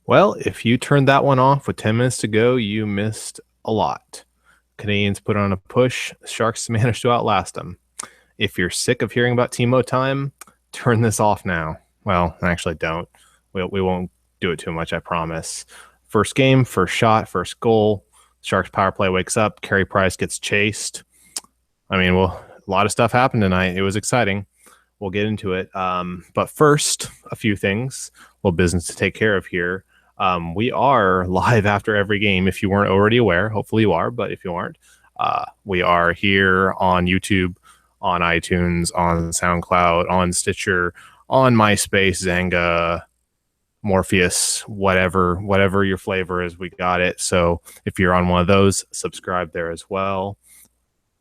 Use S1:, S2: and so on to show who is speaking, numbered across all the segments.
S1: Well, if you turned that one off with 10 minutes to go, you missed a lot. Canadiens put on a push. Sharks managed to outlast them. If you're sick of hearing about Timo time, turn this off now. Well, actually, don't. We won't do it too much, I promise. First game, first shot, first goal. Sharks power play wakes up. Carey Price gets chased. I mean, well, a lot of stuff happened tonight. It was exciting. We'll get into it. But first, a few things. Little business to take care of here. We are live after every game. If you weren't already aware, hopefully you are, but if you aren't, we are here on YouTube, on iTunes, on SoundCloud, on Stitcher, on MySpace, Zanga, Morpheus, whatever your flavor is, we got it. So if you're on one of those, subscribe there as well.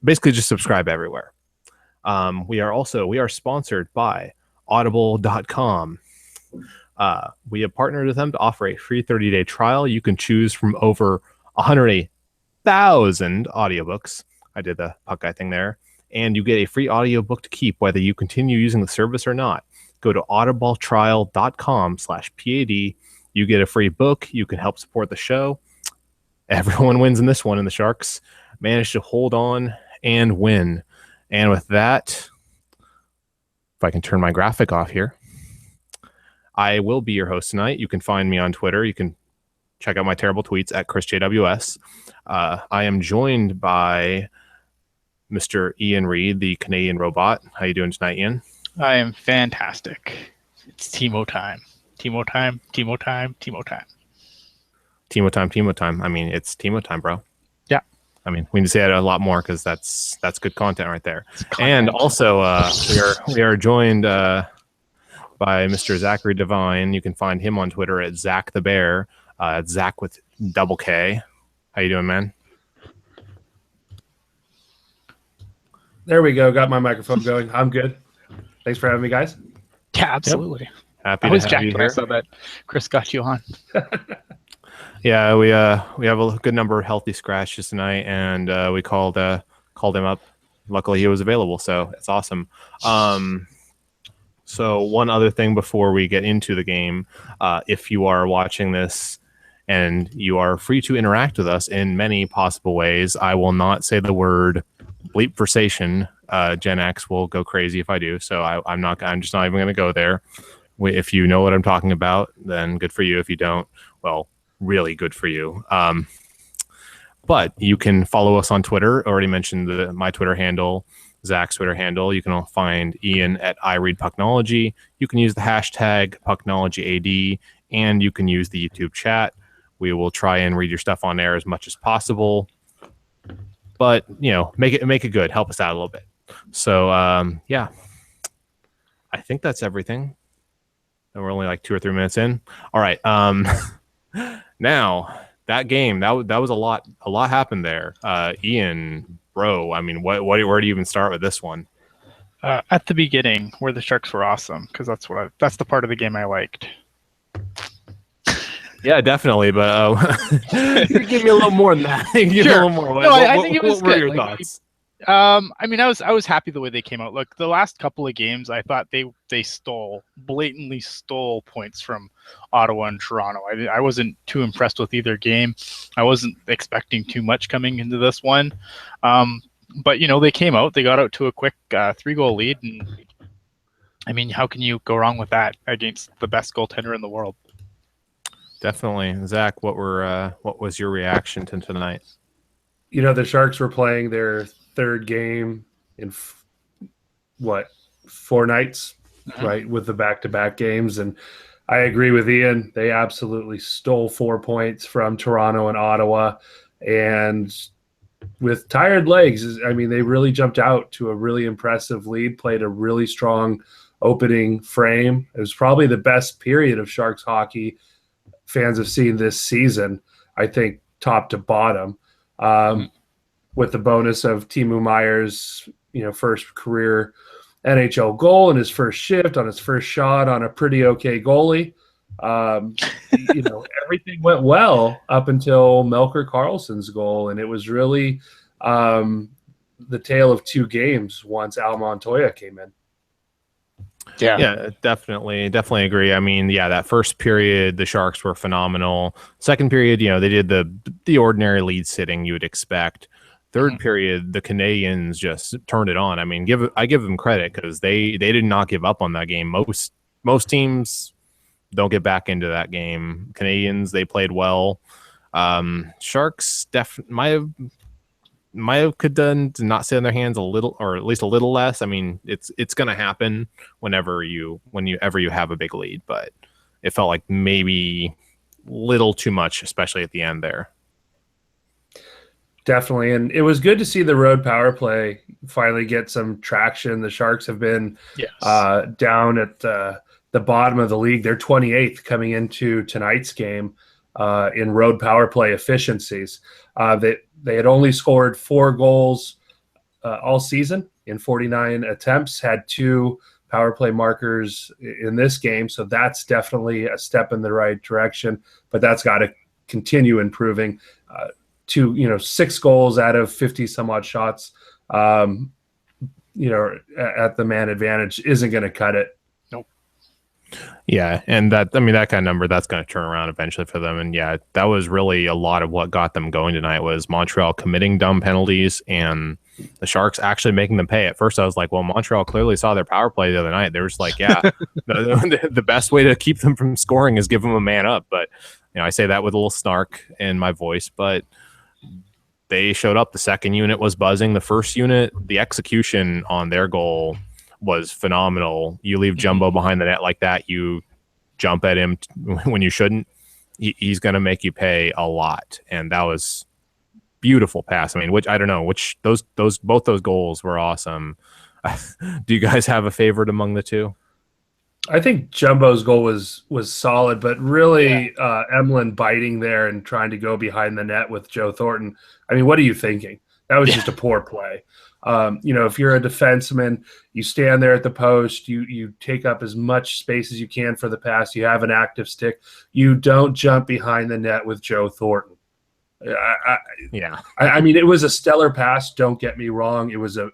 S1: Basically, just subscribe everywhere. We are sponsored by Audible.com. We have partnered with them to offer a free 30-day trial. You can choose from over 108,000 audiobooks. I did the puck guy thing there. And you get a free audiobook to keep whether you continue using the service or not. Go to audibletrial.com/PAD. You get a free book. You can help support the show. Everyone wins in this one, and the Sharks managed to hold on and win. And with that, if I can turn my graphic off here, I will be your host tonight. You can find me on Twitter. You can check out my terrible tweets at ChrisJWS. I am joined by Mr. Ian Reed, the Canadian robot. How you doing tonight, Ian?
S2: I am fantastic. It's Timo time. Timo time, Timo time, Timo time.
S1: Timo time, Timo time. I mean, it's Timo time, bro.
S2: Yeah.
S1: I mean, we need to say it a lot more because that's good content right there. And also, we are joined by Mr. Zachary Devine. You can find him on Twitter at Zach the Bear. Zach with double K. How you doing, man?
S3: There we go. Got my microphone going. I'm good. Thanks for having me, guys.
S2: Yeah, absolutely.
S1: Yep. Happy
S2: I was
S1: to have you
S2: jacked
S1: here.
S2: when I saw that Chris got you on.
S1: Yeah, we have a good number of healthy scratches tonight, and we called him up. Luckily, he was available, so it's awesome. So one other thing before we get into the game, if you are watching this and you are free to interact with us in many possible ways, I will not say the word bleep versation. Gen X will go crazy if I do, so I'm just not even going to go there. If you know what I'm talking about, then good for you. If you don't, well, really good for you. But you can follow us on Twitter. Already mentioned my Twitter handle, Zach's Twitter handle. You can find Ian at iReadPucknology. You can use the hashtag PucknologyAD, and you can use the YouTube chat. We will try and read your stuff on there as much as possible. But, make it good. Help us out a little bit. So, yeah. I think that's everything. And we're only like 2 or 3 minutes in. All right. Now, that game, that was a lot happened there. Ian, bro, I mean, where do you even start with this one?
S2: At the beginning, where the Sharks were awesome, because that's the part of the game I liked.
S1: Yeah, definitely, but you give me a little more than that. Give me a little more.
S2: I think it was
S1: what
S2: good.
S1: Were your thoughts?
S2: I mean, I was happy the way they came out. Look, the last couple of games, I thought they blatantly stole points from Ottawa and Toronto. I wasn't too impressed with either game. I wasn't expecting too much coming into this one. But, they came out. They got out to a quick 3-goal lead. And, I mean, how can you go wrong with that against the best goaltender in the world?
S1: Definitely. Zach, what was your reaction to tonight?
S3: The Sharks were playing their third game in 4 nights, right, with the back-to-back games. And I agree with Ian. They absolutely stole 4 points from Toronto and Ottawa. And with tired legs, I mean, they really jumped out to a really impressive lead, played a really strong opening frame. It was probably the best period of Sharks hockey fans have seen this season, I think, top to bottom. With the bonus of Timo Meier's, first career NHL goal and his first shift on his first shot on a pretty okay goalie. Everything went well up until Melker Karlsson's goal, and it was really the tale of 2 games once Al Montoya came in.
S1: Yeah, definitely agree. I mean, yeah, that first period, the Sharks were phenomenal. Second period, they did the ordinary lead sitting you would expect. Third period, the Canadiens just turned it on. I mean, I give them credit because they did not give up on that game. Most teams don't get back into that game. Canadiens, they played well. Sharks might have could done to not sit on their hands a little, or at least a little less. I mean, it's going to happen whenever you have a big lead, but it felt like maybe little too much, especially at the end there.
S3: Definitely, and it was good to see the road power play finally get some traction. The Sharks have been down at the bottom of the league. They're 28th coming into tonight's game in road power play efficiencies. They had only scored 4 goals all season in 49 attempts, had 2 power play markers in this game. So that's definitely a step in the right direction, but that's got to continue improving. 6 goals out of 50 some odd shots, at the man advantage isn't going to cut it.
S1: Yeah, and that kind of number, that's going to turn around eventually for them. And yeah, that was really a lot of what got them going tonight, was Montreal committing dumb penalties and the Sharks actually making them pay. At first I was like, well, Montreal clearly saw their power play the other night. They were just like, yeah, the best way to keep them from scoring is give them a man up. But I say that with a little snark in my voice, but they showed up. The second unit was buzzing. The first unit, the execution on their goal was phenomenal. You leave Jumbo behind the net like that, you jump at him when you shouldn't, he's going to make you pay a lot. And that was beautiful pass. I mean, both those goals were awesome. Do you guys have a favorite among the two?
S3: I think Jumbo's goal was solid, but really Emlyn biting there and trying to go behind the net with Joe Thornton. I mean, what are you thinking? That was just a poor play. If you're a defenseman, you stand there at the post, you take up as much space as you can for the pass. You have an active stick. You don't jump behind the net with Joe Thornton. I mean, it was a stellar pass. Don't get me wrong. It was a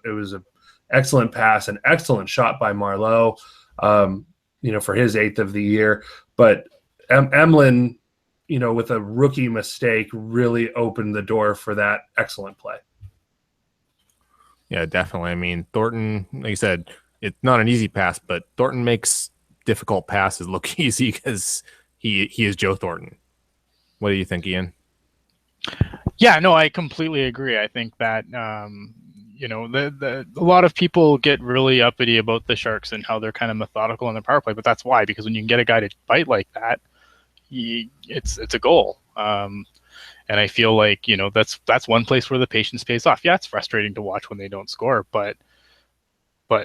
S3: excellent pass, an excellent shot by Marleau, for his 8th of the year. But Emlyn, with a rookie mistake, really opened the door for that excellent play.
S1: Yeah, definitely. I mean, Thornton, like you said, it's not an easy pass, but Thornton makes difficult passes look easy because he is Joe Thornton. What do you think, Ian?
S2: Yeah, no, I completely agree. I think that a lot of people get really uppity about the Sharks and how they're kind of methodical in their power play, but that's why, because when you can get a guy to bite like that, it's a goal. And I feel like, that's one place where the patience pays off. Yeah, it's frustrating to watch when they don't score, but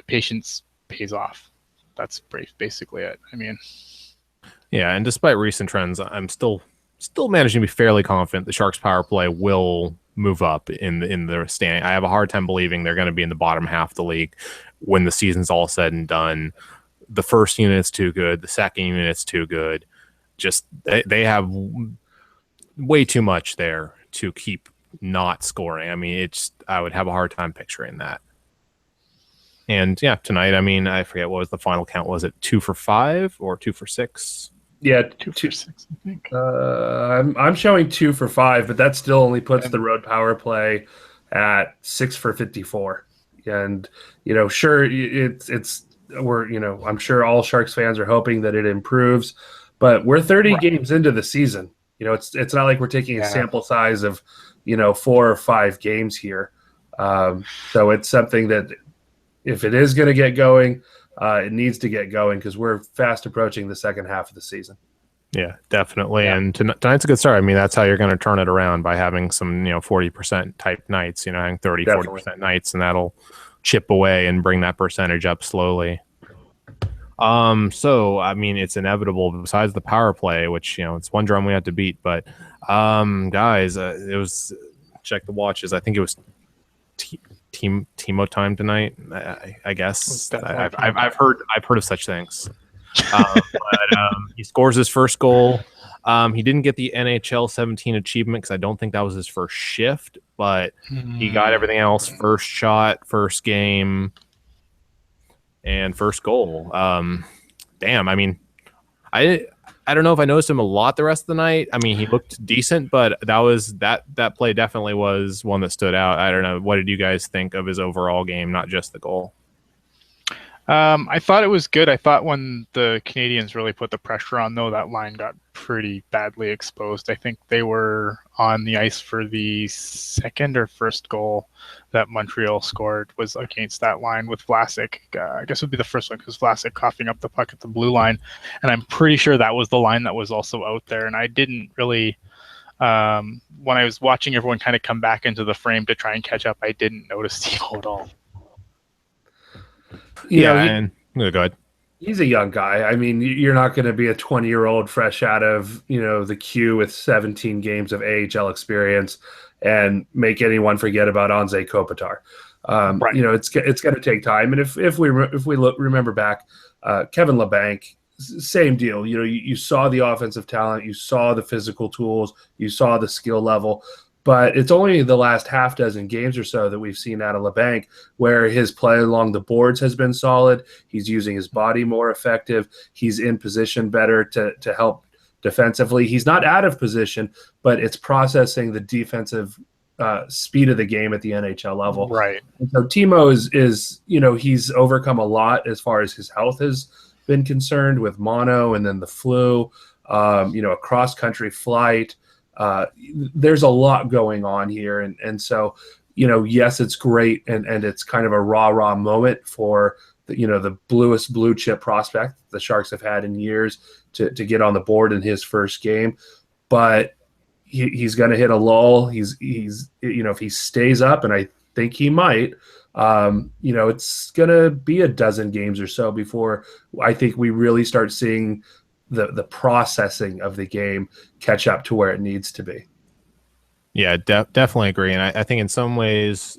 S2: patience pays off. That's basically it. I mean,
S1: yeah, and despite recent trends, I'm still managing to be fairly confident the Sharks power play will move up in the standing. I have a hard time believing they're going to be in the bottom half of the league when the season's all said and done. The first unit's too good. The second unit's too good. Just they have way too much there to keep not scoring. I mean, I would have a hard time picturing that. And yeah, tonight, I mean, I forget what was the final count. Was it 2 for 5 or 2 for 6?
S2: Yeah, 2 for 6, I think.
S3: I'm showing 2 for 5, but that still only puts the road power play at 6 for 54. And sure, I'm sure all Sharks fans are hoping that it improves, but we're 30 games into the season. It's not like we're taking a sample size of 4 or 5 games here. So it's something that if it is going to get going, it needs to get going because we're fast approaching the second half of the season.
S1: Yeah, definitely. Yeah. And tonight's a good start. I mean, that's how you're going to turn it around, by having some 40% type nights, having 30-40% nights, and that'll chip away and bring that percentage up slowly. So I mean, it's inevitable, besides the power play, which it's one drum we have to beat, but guys, it was, check the watches, I think it was Timo time tonight, I guess. I've heard of such things. But he scores his first goal. He didn't get the NHL 17 achievement because I don't think that was his first shift, but he got everything else: first shot, first game. and first goal. Damn, I mean, I don't know if I noticed him a lot the rest of the night. I mean, he looked decent, but that play definitely was one that stood out. I don't know. What did you guys think of his overall game, not just the goal?
S2: I thought it was good. I thought when the Canadiens really put the pressure on, though, that line got pretty badly exposed. I think they were on the ice for the second or first goal that Montreal scored was against that line with Vlasic. I guess it would be the first one because Vlasic coughing up the puck at the blue line. And I'm pretty sure that was the line that was also out there. And I didn't really, when I was watching everyone kind of come back into the frame to try and catch up, I didn't notice Timo at all.
S1: Go ahead.
S3: He's a young guy. I mean, you're not going to be a 20-year-old fresh out of, the queue with 17 games of AHL experience and make anyone forget about Anze Kopitar.
S2: Right.
S3: It's going to take time. And if we remember back, Kevin Labanc, same deal. You saw the offensive talent, you saw the physical tools, you saw the skill level. But it's only the last half dozen games or so that we've seen out of Labanc where his play along the boards has been solid. He's using his body more effective. He's in position better to help defensively. He's not out of position, but it's processing the defensive speed of the game at the NHL level.
S2: Right.
S3: And so Timo is he's overcome a lot as far as his health has been concerned with mono and then the flu, a cross-country flight. There's a lot going on here. And so, yes, it's great. And it's kind of a rah moment for the bluest blue chip prospect the Sharks have had in years to get on the board in his first game. But he's going to hit a lull. He's if he stays up, and I think he might, it's going to be a dozen games or so before I think we really start seeing the processing of the game catch up to where it needs to be.
S1: Yeah, definitely agree. And I think in some ways,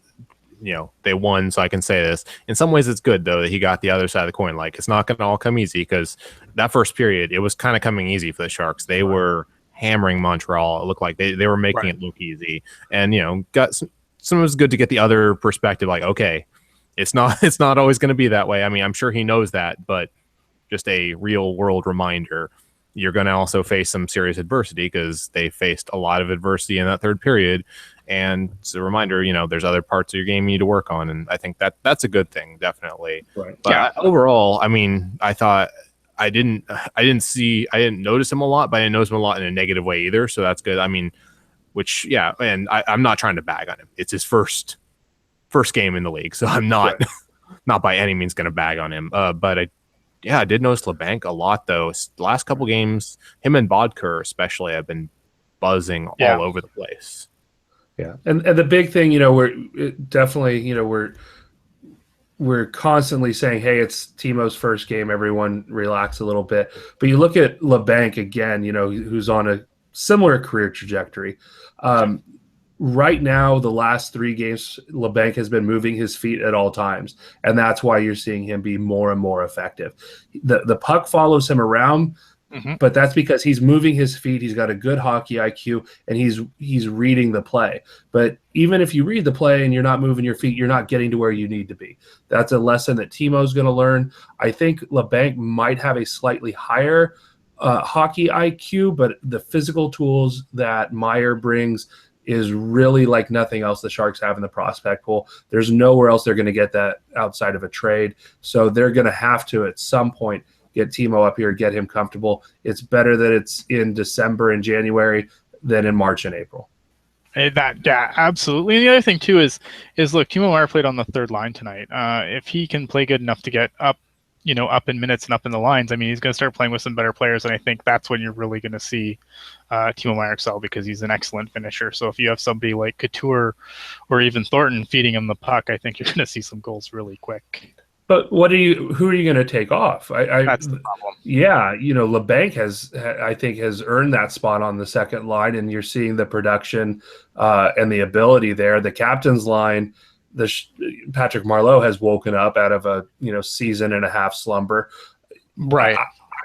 S1: they won, so I can say this. In some ways, it's good, though, that he got the other side of the coin. Like, it's not going to all come easy because that first period, it was kind of coming easy for the Sharks. They were hammering Montreal. It looked like they were making it look easy. And, got some it was good to get the other perspective. Like, okay, it's not always going to be that way. I mean, I'm sure he knows that, but just a real world reminder. You're going to also face some serious adversity because they faced a lot of adversity in that third period. And it's a reminder, there's other parts of your game you need to work on. And I think that's a good thing, definitely.
S3: Right.
S1: But overall, I mean, I thought I didn't notice him a lot, but I didn't notice him a lot in a negative way either. So that's good. I mean, and I'm not trying to bag on him. It's his first game in the league. So I'm not, not by any means going to bag on him. But I did notice Labanc a lot, though. The last couple games, him and Bodker especially have been buzzing all over the place.
S3: Yeah, and the big thing, we're definitely, we're constantly saying, hey, it's Timo's first game. Everyone relax a little bit. But you look at Labanc again, who's on a similar career trajectory. Right now, the last 3 games, Labanc has been moving his feet at all times, and that's why you're seeing him be more and more effective. The puck follows him around, but that's because he's moving his feet. He's got a good hockey IQ, and he's reading the play. But even if you read the play and you're not moving your feet, you're not getting to where you need to be. That's a lesson that Timo's going to learn. I think Labanc might have a slightly higher hockey IQ, but the physical tools that Meyer brings is really like nothing else the Sharks have in the prospect pool. There's nowhere else they're going to get that outside of a trade. So they're going to have to, at some point, get Timo up here, get him comfortable. It's better that it's in December and January than in March and April.
S2: Absolutely. And the other thing, too, is look, Timo Meyer played on the third line tonight. If he can play good enough to get up in minutes and up in the lines, I mean, he's going to start playing with some better players, and I think that's when you're really going to see Timo Meyer excel because he's an excellent finisher. So if you have somebody like Couture or even Thornton feeding him the puck, I think you're going to see some goals really quick.
S3: But who are you going to take off?
S2: That's the problem.
S3: Yeah, Labanc has earned that spot on the second line, and you're seeing the production and the ability there. The captain's line, Patrick Marleau has woken up out of a season and a half slumber.
S2: Right.
S3: I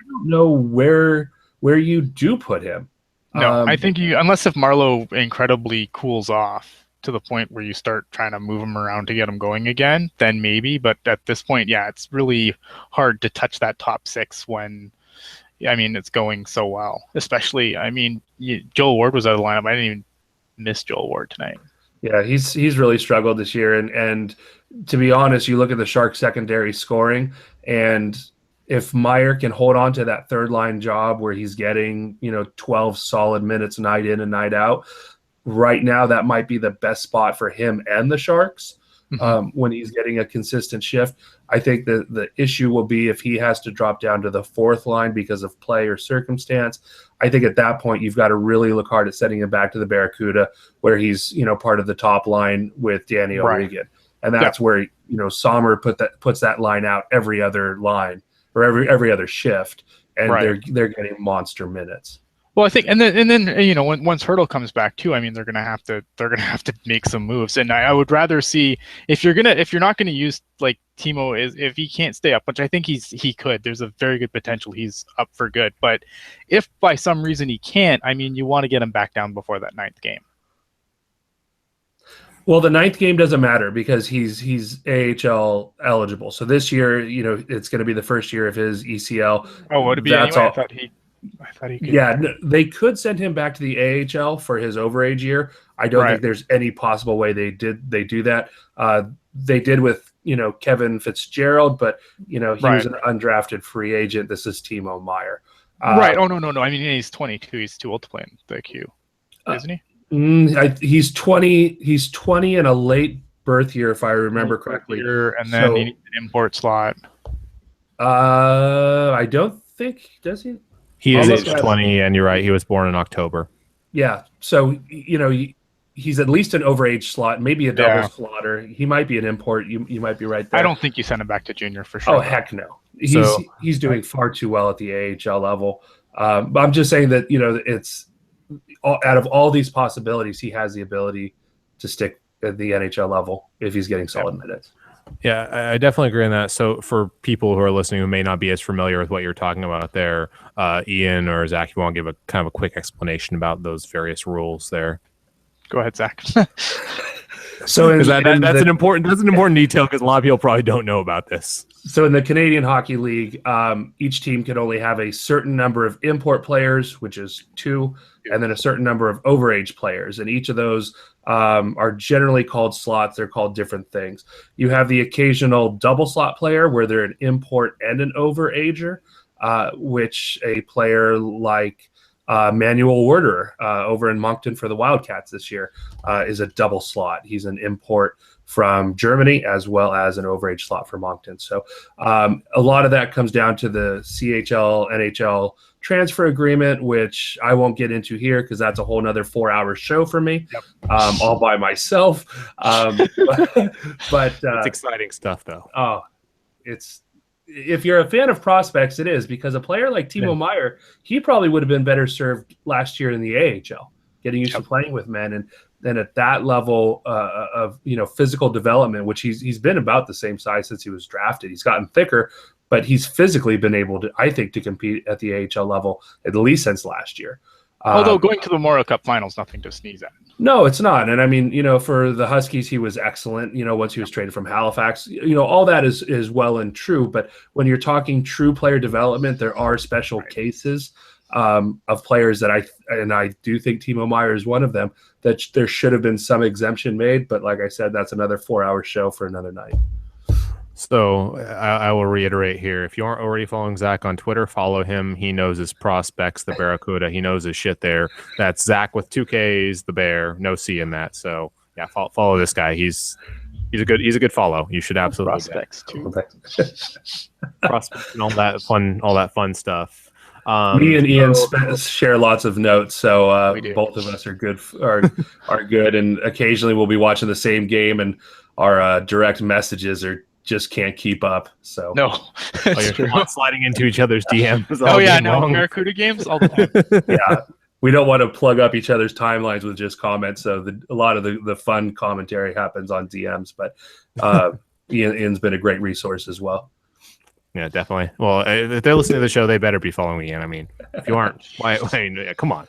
S3: don't know where you do put him.
S2: No, I think unless if Marleau incredibly cools off, to the point where you start trying to move them around to get them going again, then maybe. But at this point, yeah, it's really hard to touch that top 6 when, I mean, it's going so well. Especially, I mean, Joel Ward was out of the lineup. I didn't even miss Joel Ward tonight.
S3: Yeah, he's really struggled this year, and to be honest, you look at the Sharks secondary scoring, and if Meyer can hold on to that third line job where he's getting 12 solid minutes night in and night out, right now that might be the best spot for him and the Sharks. When he's getting a consistent shift. I think that the issue will be if he has to drop down to the fourth line because of play or circumstance. I think at that point you've got to really look hard at sending him back to the Barracuda where he's part of the top line with Danny O'Regan. And that's where Sommer puts that line out every other line or every other shift, and they're getting monster minutes.
S2: Well, I think, and then once Hurdle comes back too, I mean, they're gonna have to make some moves, and I would rather see if you're not gonna use like Timo if he can't stay up, which I think he could. There's a very good potential he's up for good, but if by some reason he can't, I mean, you want to get him back down before that 9th game.
S3: Well, the 9th game doesn't matter because he's AHL eligible. So this year, it's going to be the first year of his ECL.
S2: Oh, would it be anyway? I thought he could.
S3: Yeah, they could send him back to the AHL for his overage year. I don't think there's any possible way they do that. They did with Kevin Fitzgerald, but he was an undrafted free agent. This is Timo Meyer.
S2: Right. Oh no. I mean, he's 22. He's too old to play in the Q, isn't he?
S3: He's 20. He's 20 in a late birth year, if I remember correctly.
S2: And then he needs an import slot.
S3: I don't think does he.
S1: He is age 20, and you're right. He was born in October.
S3: Yeah, so he's at least an overage slot, maybe a double slotter. He might be an import. You might be right there.
S2: I don't think you send him back to junior for sure.
S3: Oh heck no. He's doing far too well at the AHL level. But I'm just saying that it's out of all these possibilities, he has the ability to stick at the NHL level if he's getting solid minutes.
S1: Yeah, I definitely agree on that. So for people who are listening who may not be as familiar with what you're talking about there, Ian or Zach, you want to give a kind of a quick explanation about those various rules there?
S2: Go ahead, Zach.
S1: So that's an important detail because a lot of people probably don't know about this.
S3: So in the Canadian Hockey League, each team can only have a certain number of import players, which is 2, and then a certain number of overage players. And each of those are generally called slots. They're called different things. You have the occasional double slot player where they're an import and an overager, which a player like Manuel Werder over in Moncton for the Wildcats this year is a double slot. He's an import from Germany as well as an overage slot for Moncton. So a lot of that comes down to the CHL, NHL transfer agreement, which I won't get into here because that's a whole nother 4-hour show for me, all by myself. But
S1: it's exciting stuff, though.
S3: Oh, if you're a fan of prospects, it is, because a player like Timo Meyer, he probably would have been better served last year in the AHL, getting used to playing with men. And then at that level of physical development, which he's been about the same size since he was drafted. He's gotten thicker, but he's physically been able to, I think, to compete at the AHL level at least since last year.
S2: Although going to the Memorial Cup Finals, nothing to sneeze at.
S3: No, it's not. And I mean, for the Huskies, he was excellent, once he was traded from Halifax, all that is well and true. But when you're talking true player development, there are special cases of players that I do think Timo Meyer is one of them, that there should have been some exemption made. But like I said, that's another 4-hour show for another night.
S1: So I will reiterate here. If you aren't already following Zach on Twitter, follow him. He knows his prospects, the Barracuda. He knows his shit there. That's Zach with 2 Ks, the Bear. No C in that. So yeah, follow this guy. He's a good follow. You should absolutely
S2: prospects too.
S1: Prospects and all that fun stuff.
S3: Me and Ian share lots of notes, so both of us are good. Are good, and occasionally we'll be watching the same game, and our direct messages just can't keep up. So
S2: you're
S1: sliding into each other's DMs.
S2: Barracuda games all the time.
S3: Yeah, we don't want to plug up each other's timelines with just comments. So a lot of the fun commentary happens on DMs. But Ian's been a great resource as well.
S1: Yeah, definitely. Well, if they're listening to the show, they better be following Ian. I mean, if you aren't, why come on.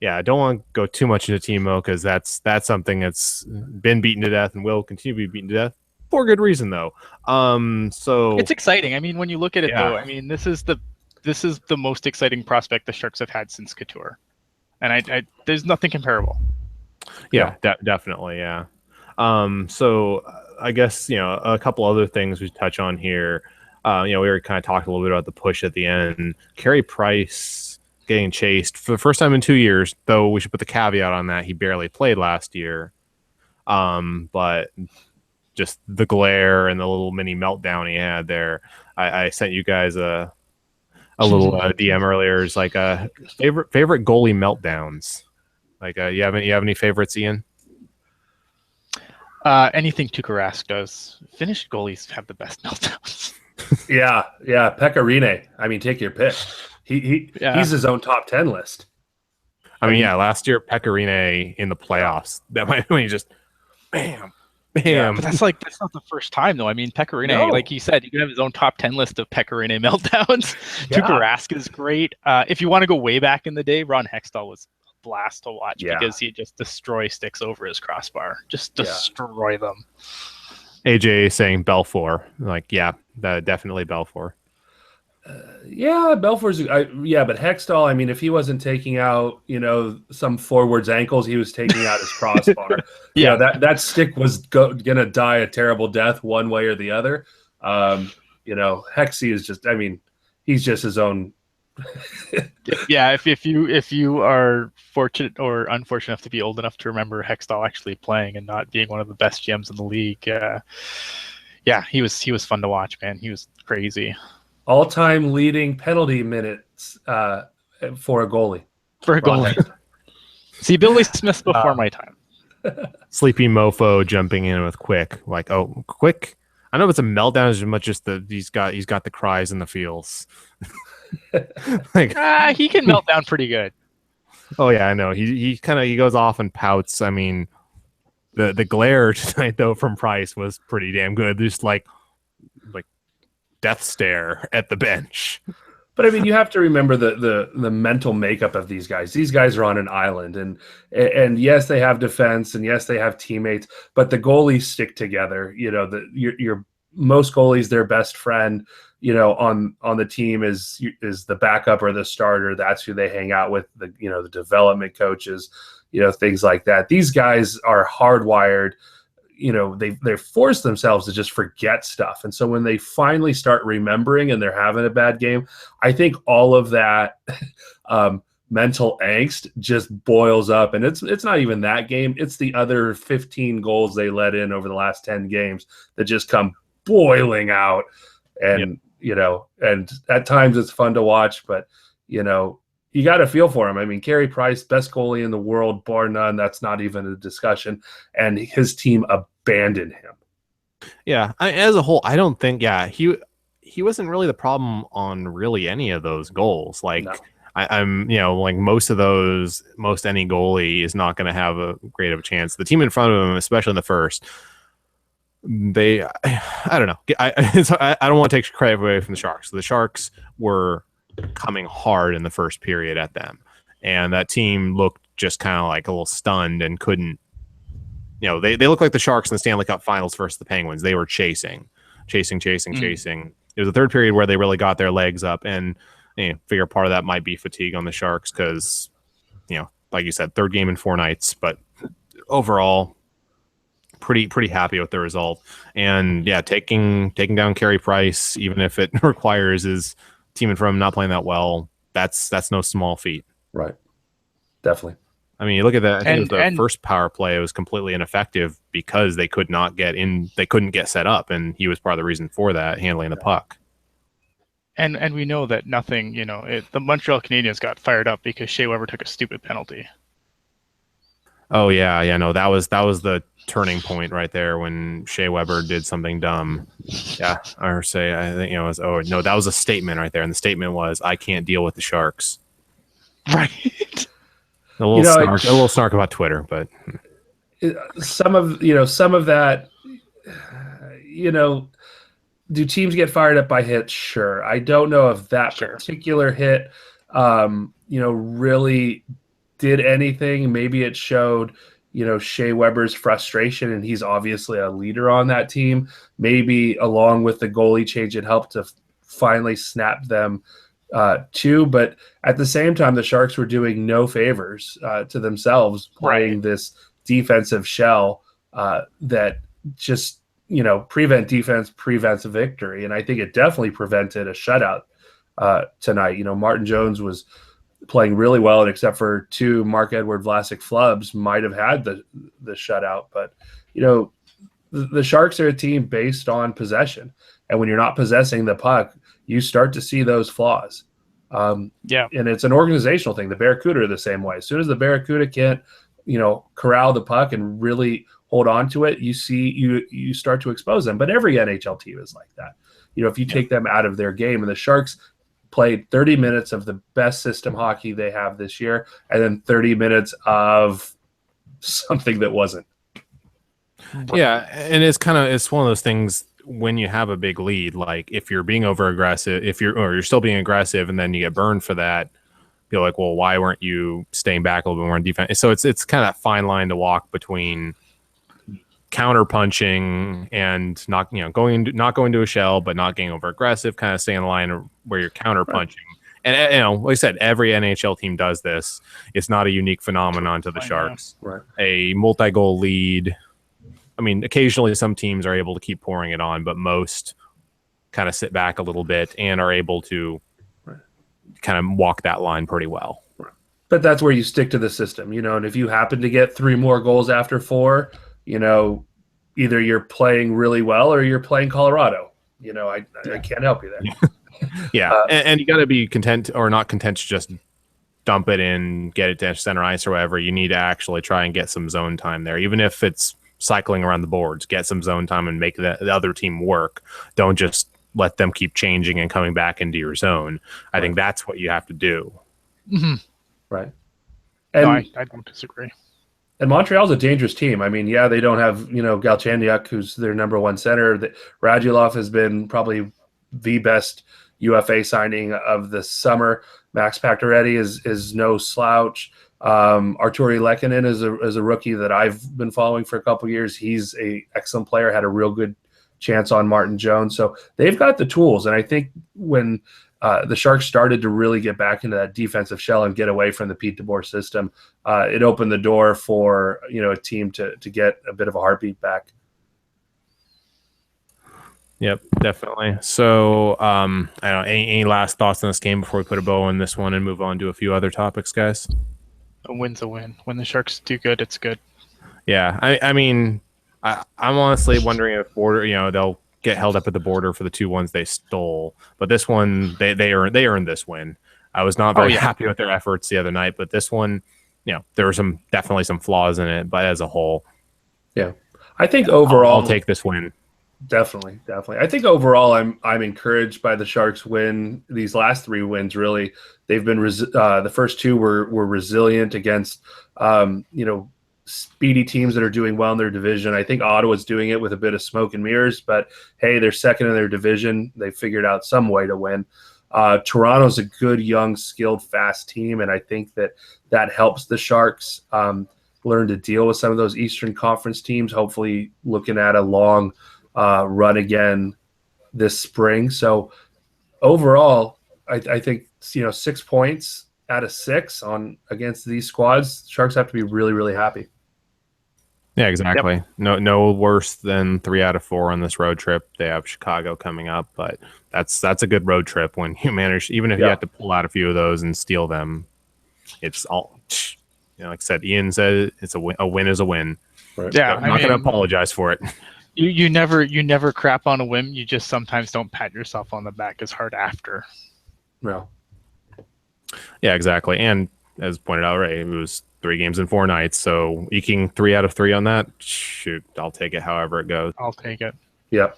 S1: yeah, I don't want to go too much into Timo because that's something that's been beaten to death and will continue to be beaten to death for good reason, though. So
S2: It's exciting. I mean, when you look at it,
S1: Yeah.
S2: though, I mean, this is the most exciting prospect the Sharks have had since Couture, and I there's nothing comparable.
S1: Yeah, definitely, yeah. So I guess a couple other things we touch on here. We already kind of talked a little bit about the push at the end. Carey Price getting chased for the first time in 2 years, though we should put the caveat on that he barely played last year. But just the glare and the little mini meltdown he had there. I sent you guys a little DM earlier. It's like favorite goalie meltdowns. Like you have any favorites, Ian?
S2: Anything Tukarask does. Finnish goalies have the best meltdowns.
S3: Yeah. Pecorine. I mean, take your pick. He's his own top 10 list.
S1: I mean, last year Pecorine in the playoffs. That might when he just bam.
S2: Yeah, but that's not the first time though. I mean, Pecorine, like he said, you can have his own top 10 list of Pecorine meltdowns. Yeah. Tukarask is great. If you want to go way back in the day, Ron Hextall was a blast to watch because he just destroy sticks over his crossbar. Just destroy them.
S1: AJ saying Belfour. Like, definitely Belfour.
S3: Belfour's but Hextall, I mean, if he wasn't taking out, some forward's ankles, he was taking out his crossbar. That stick was gonna die a terrible death one way or the other. Hexy is just, I mean, he's just his own.
S2: If you are fortunate or unfortunate enough to be old enough to remember Hextall actually playing and not being one of the best GMs in the league, he was fun to watch, man. He was crazy.
S3: All-time leading penalty minutes for a goalie.
S2: See, Billy Smith's before my time.
S1: Sleepy Mofo jumping in with Quick. Like, oh, Quick. I know it's a meltdown as much as he's got the cries and the feels.
S2: He can melt down pretty good.
S1: Oh yeah, I know. He goes off and pouts. I mean, the glare tonight though from Price was pretty damn good. Just like death stare at the bench.
S3: But I mean, you have to remember the mental makeup of these guys. These guys are on an island, and yes, they have defense, and yes, they have teammates, but the goalies stick together. Your most goalies, their best friend, on the team is the backup or the starter. That's who they hang out with. The development coaches, things like that. These guys are hardwired. They force themselves to just forget stuff. And so when they finally start remembering and they're having a bad game, I think all of that mental angst just boils up. And it's not even that game. It's the other 15 goals they let in over the last 10 games that just come boiling out. And, and at times it's fun to watch, but, you got to feel for him. I mean, Carey Price, best goalie in the world, bar none. That's not even a discussion. And his team abandoned him.
S1: Yeah, as a whole, I don't think. Yeah, he wasn't really the problem on really any of those goals. Like, no. I'm like most any goalie is not going to have a great of a chance. The team in front of him, especially in the first, I don't know. I don't want to take credit away from the Sharks. The Sharks were coming hard in the first period at them, and that team looked just kind of like a little stunned and couldn't. They look like the Sharks in the Stanley Cup Finals versus the Penguins. They were chasing. It was the third period where they really got their legs up, and figure part of that might be fatigue on the Sharks because, like you said, third game in 4 nights. But overall, pretty happy with the result. And taking down Carey Price, even if it requires his team in front of him not playing that well, that's no small feat.
S3: Right. Definitely.
S1: I mean, you look at that. I think it was the first power play. It was completely ineffective because they could not get in. They couldn't get set up, and he was part of the reason for that, handling the puck.
S2: And we know that nothing. The Montreal Canadiens got fired up because Shea Weber took a stupid penalty.
S1: Oh yeah, no, that was the turning point right there when Shea Weber did something dumb. Yeah, I think it was. Oh no, that was a statement right there, and the statement was, "I can't deal with the Sharks."
S2: Right.
S1: A little snark about Twitter, but
S3: some of that, do teams get fired up by hits? Sure. I don't know if that particular hit, really did anything, maybe it showed, Shea Weber's frustration, and he's obviously a leader on that team. Maybe along with the goalie change, it helped to finally snap them too. But at the same time, the Sharks were doing no favors to themselves playing this defensive shell that just, prevent defense prevents a victory. And I think it definitely prevented a shutout tonight. Martin Jones was playing really well, and except for two Marc-Edouard Vlasic flubs, might have had the shutout. But, the Sharks are a team based on possession. And when you're not possessing the puck, you start to see those flaws. And it's an organizational thing. The Barracuda are the same way. As soon as the Barracuda can't, corral the puck and really hold on to it, you start to expose them. But every NHL team is like that. If you take them out of their game, and the Sharks played 30 minutes of the best system hockey they have this year, and then 30 minutes of something that wasn't.
S1: Yeah, and it's one of those things when you have a big lead, like if you're being over aggressive, or you're still being aggressive and then you get burned for that, you're like, well, why weren't you staying back a little bit more in defense? So it's kind of that fine line to walk between counter punching and not going to a shell, but not getting over aggressive, kind of staying in the line where you're counter punching. And like I said, every NHL team does this. It's not a unique phenomenon to the Sharks.
S3: Right.
S1: A multi-goal lead. I mean, occasionally some teams are able to keep pouring it on, but most kind of sit back a little bit and are able to kind of walk that line pretty well.
S3: But that's where you stick to the system, and if you happen to get 3 more goals after 4, either you're playing really well or you're playing Colorado. I can't help you there.
S1: Yeah. And you got to be content or not content to just dump it in, get it to center ice or whatever. You need to actually try and get some zone time there, even if it's cycling around the boards. Get some zone time and make the other team work. Don't just let them keep changing and coming back into your zone. I think that's what you have to do.
S2: Mm-hmm.
S3: Right.
S2: And no, I don't disagree.
S3: And Montreal's a dangerous team. I mean, they don't have, Galchenyuk, who's their number 1 center. Radulov has been probably the best UFA signing of the summer. Max Pacioretty is no slouch. Arturi Lehkonen is a rookie that I've been following for a couple of years. He's an excellent player, had a real good chance on Martin Jones. So they've got the tools. And I think when the Sharks started to really get back into that defensive shell and get away from the Pete DeBoer system, it opened the door for a team to get a bit of a heartbeat back.
S1: Yep, definitely. So, I don't know, any last thoughts on this game before we put a bow on this one and move on to a few other topics, guys?
S2: A win's a win. When the Sharks do good, it's good.
S1: Yeah, I mean, I'm honestly wondering if they'll get held up at the border for the 2 ones they stole, but this one they earned this win. I was not very happy with their efforts the other night, but this one, there were definitely some flaws in it, but as a whole,
S3: I think overall
S1: I'll take this win.
S3: Definitely. I think overall, I'm encouraged by the Sharks win. These last 3 wins, really, they've been the first 2 were resilient against speedy teams that are doing well in their division. I think Ottawa's doing it with a bit of smoke and mirrors, but hey, they're second in their division. They figured out some way to win. Toronto's a good, young, skilled, fast team, and I think that helps the Sharks learn to deal with some of those Eastern Conference teams. Hopefully, looking at a long run again this spring. So overall, I think 6 points out of 6 against these squads, Sharks have to be really, really happy.
S1: Yeah, exactly. Yep. No worse than 3 out of 4 on this road trip. They have Chicago coming up, but that's a good road trip when you manage, even if you have to pull out a few of those and steal them. It's all, like I said, Ian said, it's a win is a win.
S3: Right.
S2: Yeah,
S1: I'm not going to apologize for it.
S2: You never crap on a whim. You just sometimes don't pat yourself on the back as hard after.
S3: No.
S1: Yeah, exactly. And as pointed out, right, it was 3 games in 4 nights. So eking 3 out of 3 on that, shoot, I'll take it however it goes.
S2: I'll take it.
S3: Yep.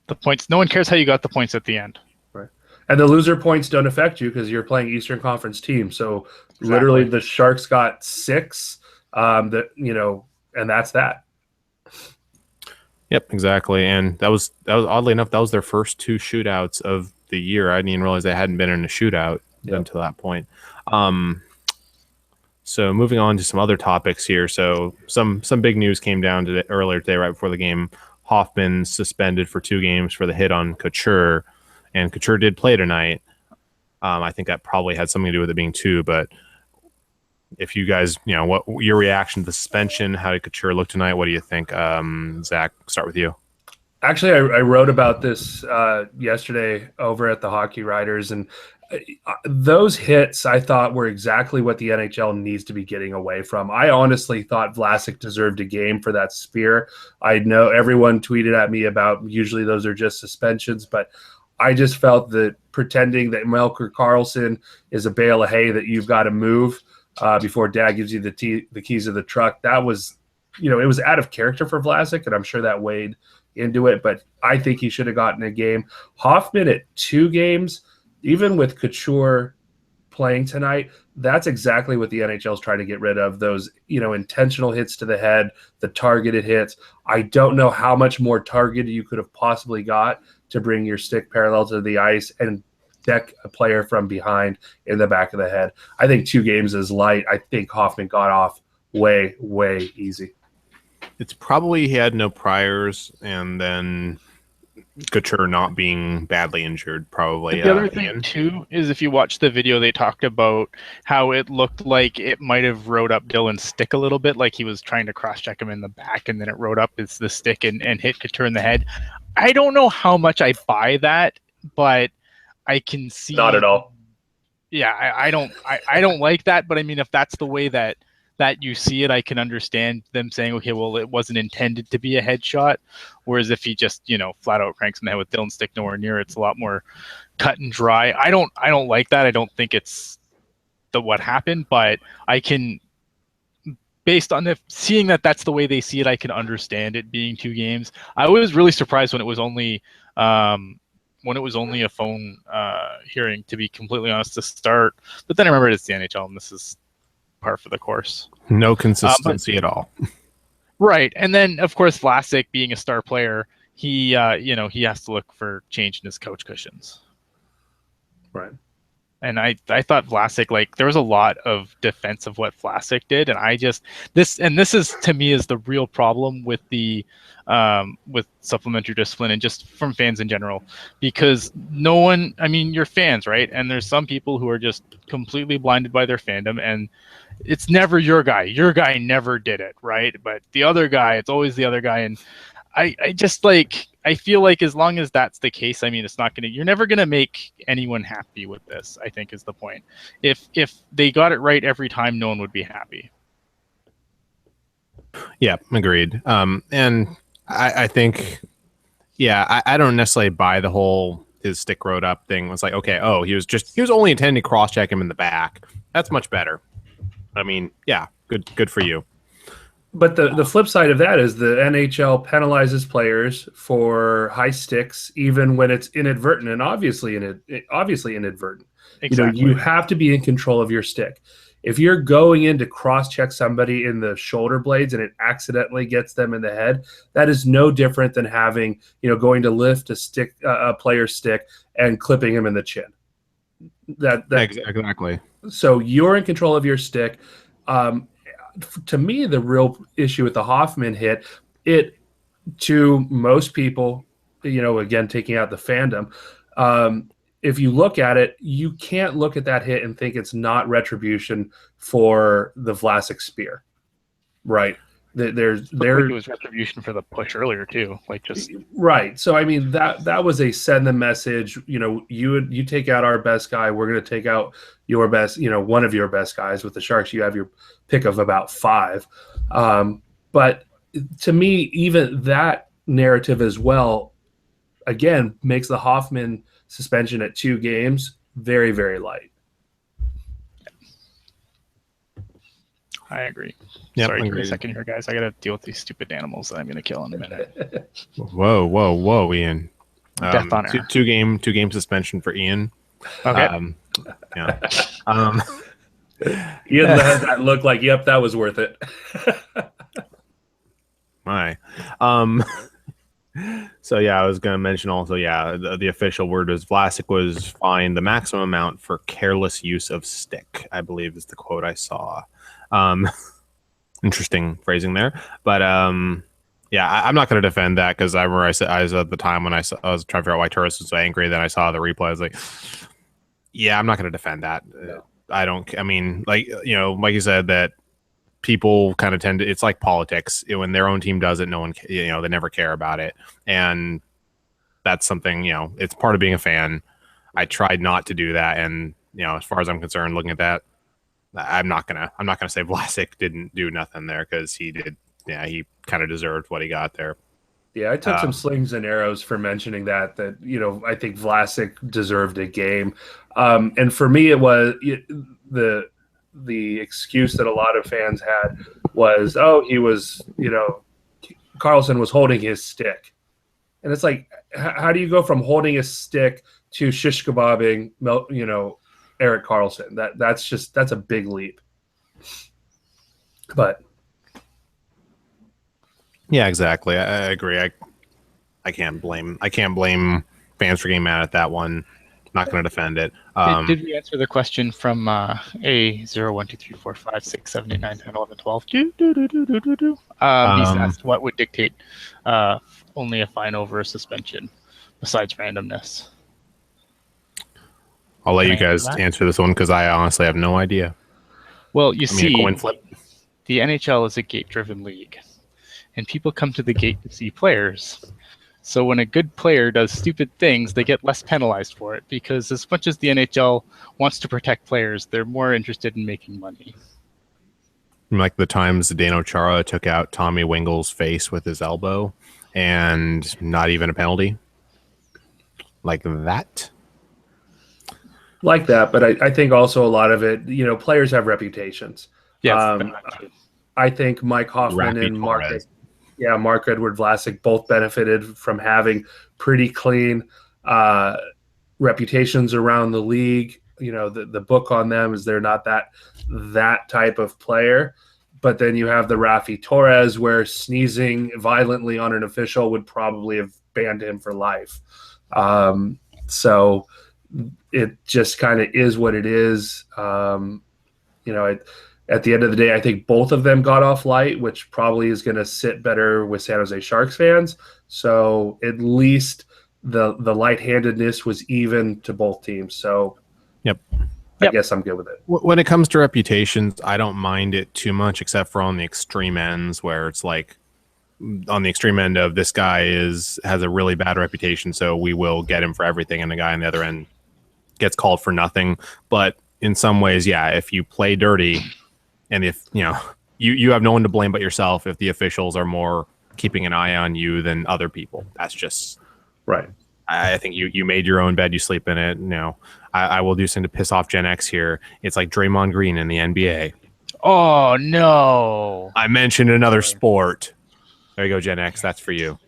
S2: The points. No one cares how you got the points at the end.
S3: Right. And the loser points don't affect you because you're playing Eastern Conference team. So literally the Sharks got 6. And that's that.
S1: Yep, exactly. And that was oddly enough, that was their first 2 shootouts of the year. I didn't even realize they hadn't been in a shootout until that point. So moving on to some other topics here. So some big news came down earlier today, right before the game. Hoffman suspended for 2 games for the hit on Couture, and Couture did play tonight. I think that probably had something to do with it being 2, but if you guys, what your reaction to the suspension, how did Couture look tonight? What do you think? Zach, start with you.
S3: Actually, I wrote about this yesterday over at the Hockey Writers, and those hits I thought were exactly what the NHL needs to be getting away from. I honestly thought Vlasic deserved a game for that spear. I know everyone tweeted at me about usually those are just suspensions, but I just felt that pretending that Melker Karlsson is a bale of hay that you've got to move before Dad gives you the keys of the truck, that was, it was out of character for Vlasic, and I'm sure that weighed into it, but I think he should have gotten a game. Hoffman at 2 games, even with Couture playing tonight, that's exactly what the NHL is trying to get rid of, those, intentional hits to the head, the targeted hits. I don't know how much more targeted you could have possibly got to bring your stick parallel to the ice and deck a player from behind in the back of the head. I think 2 games is light. I think Hoffman got off way, way easy.
S1: It's probably he had no priors, and then Couture not being badly injured, probably.
S2: The other thing, too, is if you watch the video, they talked about how it looked like it might have rode up Dylan's stick a little bit, like he was trying to cross-check him in the back, and then it rode up the stick and hit Couture in the head. I don't know how much I buy that, but I can see...
S3: Not at all.
S2: Yeah, I don't like that, but I mean, if that's the way that you see it, I can understand them saying, okay, well, it wasn't intended to be a headshot. Whereas if he just, flat out cranks in the head with Dylan's stick nowhere near, it's a lot more cut and dry. I don't like that. I don't think it's what happened, but I can, based on seeing that that's the way they see it, I can understand it being 2 games. I was really surprised when it was only a phone hearing, to be completely honest, to start. But then I remembered it's the NHL, and this is par for the course.
S1: No consistency at all.
S2: Right. And then, of course, Vlasic, being a star player, he has to look for change in his couch cushions.
S3: Right.
S2: And I thought Vlasic, there was a lot of defense of what Vlasic did, and this is, to me, is the real problem with the with supplementary discipline and just from fans in general, because you're fans, right? And there's some people who are just completely blinded by their fandom, and it's never your guy. Your guy never did it, right? But the other guy, it's always the other guy, and I just I feel like as long as that's the case, you're never gonna make anyone happy with this, I think, is the point. If they got it right every time, no one would be happy.
S1: Yeah, agreed. And I think, I don't necessarily buy the whole his stick rode up thing. It was like, okay, he was only intending to cross check him in the back. That's much better. Good for you.
S3: But the flip side of that is the NHL penalizes players for high sticks, even when it's inadvertent, and obviously inadvertent.
S2: Exactly.
S3: You have to be in control of your stick. If you're going in to cross-check somebody in the shoulder blades and it accidentally gets them in the head, that is no different than having, going to lift a player's stick and clipping him in the chin.
S1: Exactly.
S3: So you're in control of your stick. To me, the real issue with the Hoffman hit, to most people, again, taking out the fandom, if you look at it, you can't look at that hit and think it's not retribution for the Vlasic spear, right? It
S2: was retribution for the push earlier too,
S3: right. So that was a send the message. You take out our best guy, we're going to take out your best, one of your best guys. With the Sharks, you have your pick of about 5. But to me, even that narrative as well, again, makes the Hoffman suspension at 2 games very, very light.
S2: I agree.
S1: Yep,
S2: Sorry, give me
S1: agreed.
S2: a second here, guys. I got to deal with these stupid animals that I'm going to kill in a minute.
S1: Whoa, Ian.
S2: Death on air.
S1: 2 game suspension for Ian.
S2: Okay.
S3: Ian has that look like, yep, that was worth it.
S1: My. So yeah, I was going to mention also, yeah, the official word was Vlasic was fined the maximum amount for careless use of stick, I believe is the quote I saw. Interesting phrasing there, but yeah, I'm not going to defend that because I remember I was at the time when I was trying to figure out why Turris was so angry. Then I saw the replay. I was like, yeah, I'm not going to defend that.
S3: No.
S1: I don't. I mean, like like you said, that people kind of tend to. It's like politics. When their own team does it, no one, they never care about it, and that's something. It's part of being a fan. I tried not to do that, and as far as I'm concerned, looking at that, I'm not gonna say Vlasic didn't do nothing there because he did. Yeah, he kind of deserved what he got there.
S3: Yeah, I took some slings and arrows for mentioning that I think Vlasic deserved a game. And for me, it was the excuse that a lot of fans had was, oh, he was, Carlson was holding his stick. And it's like, how do you go from holding his stick to shish kebabbing, Erik Karlsson? That's a big leap. But
S1: yeah, exactly. I agree. I can't blame fans for getting mad at that one. Not going to defend it.
S2: Did we answer the question from A0123456789101112? He's asked what would dictate only a fine over a suspension besides randomness.
S1: I'll let you guys answer this one because I honestly have no idea.
S2: Well, a coin
S1: flip.
S2: The NHL is a gate-driven league, and people come to the gate to see players. So when a good player does stupid things, they get less penalized for it because as much as the NHL wants to protect players, they're more interested in making money.
S1: Like the times Zdeno Chara took out Tommy Wingle's face with his elbow and not even a penalty. Like that.
S3: Like that, but I think also a lot of it, players have reputations.
S2: Yes,
S3: I think Mike Hoffman and Mark Edward Vlasic both benefited from having pretty clean reputations around the league. The book on them is they're not that type of player. But then you have the Rafi Torres, where sneezing violently on an official would probably have banned him for life. So it just kind of is what it is. At the end of the day, I think both of them got off light, which probably is going to sit better with San Jose Sharks fans. So at least the light-handedness was even to both teams. So I guess I'm good with it.
S1: When it comes to reputations, I don't mind it too much, except for on the extreme ends where it's like on the extreme end of this guy has a really bad reputation, so we will get him for everything, and the guy on the other end gets called for nothing. But in some ways, yeah, if you play dirty and if you have no one to blame but yourself if the officials are more keeping an eye on you than other people. That's just
S3: right.
S1: I think you made your own bed, you sleep in it. I will do something to piss off Gen X here. It's like Draymond Green in the NBA.
S2: Oh no!
S1: I mentioned another sport. There you go, Gen X. That's for you.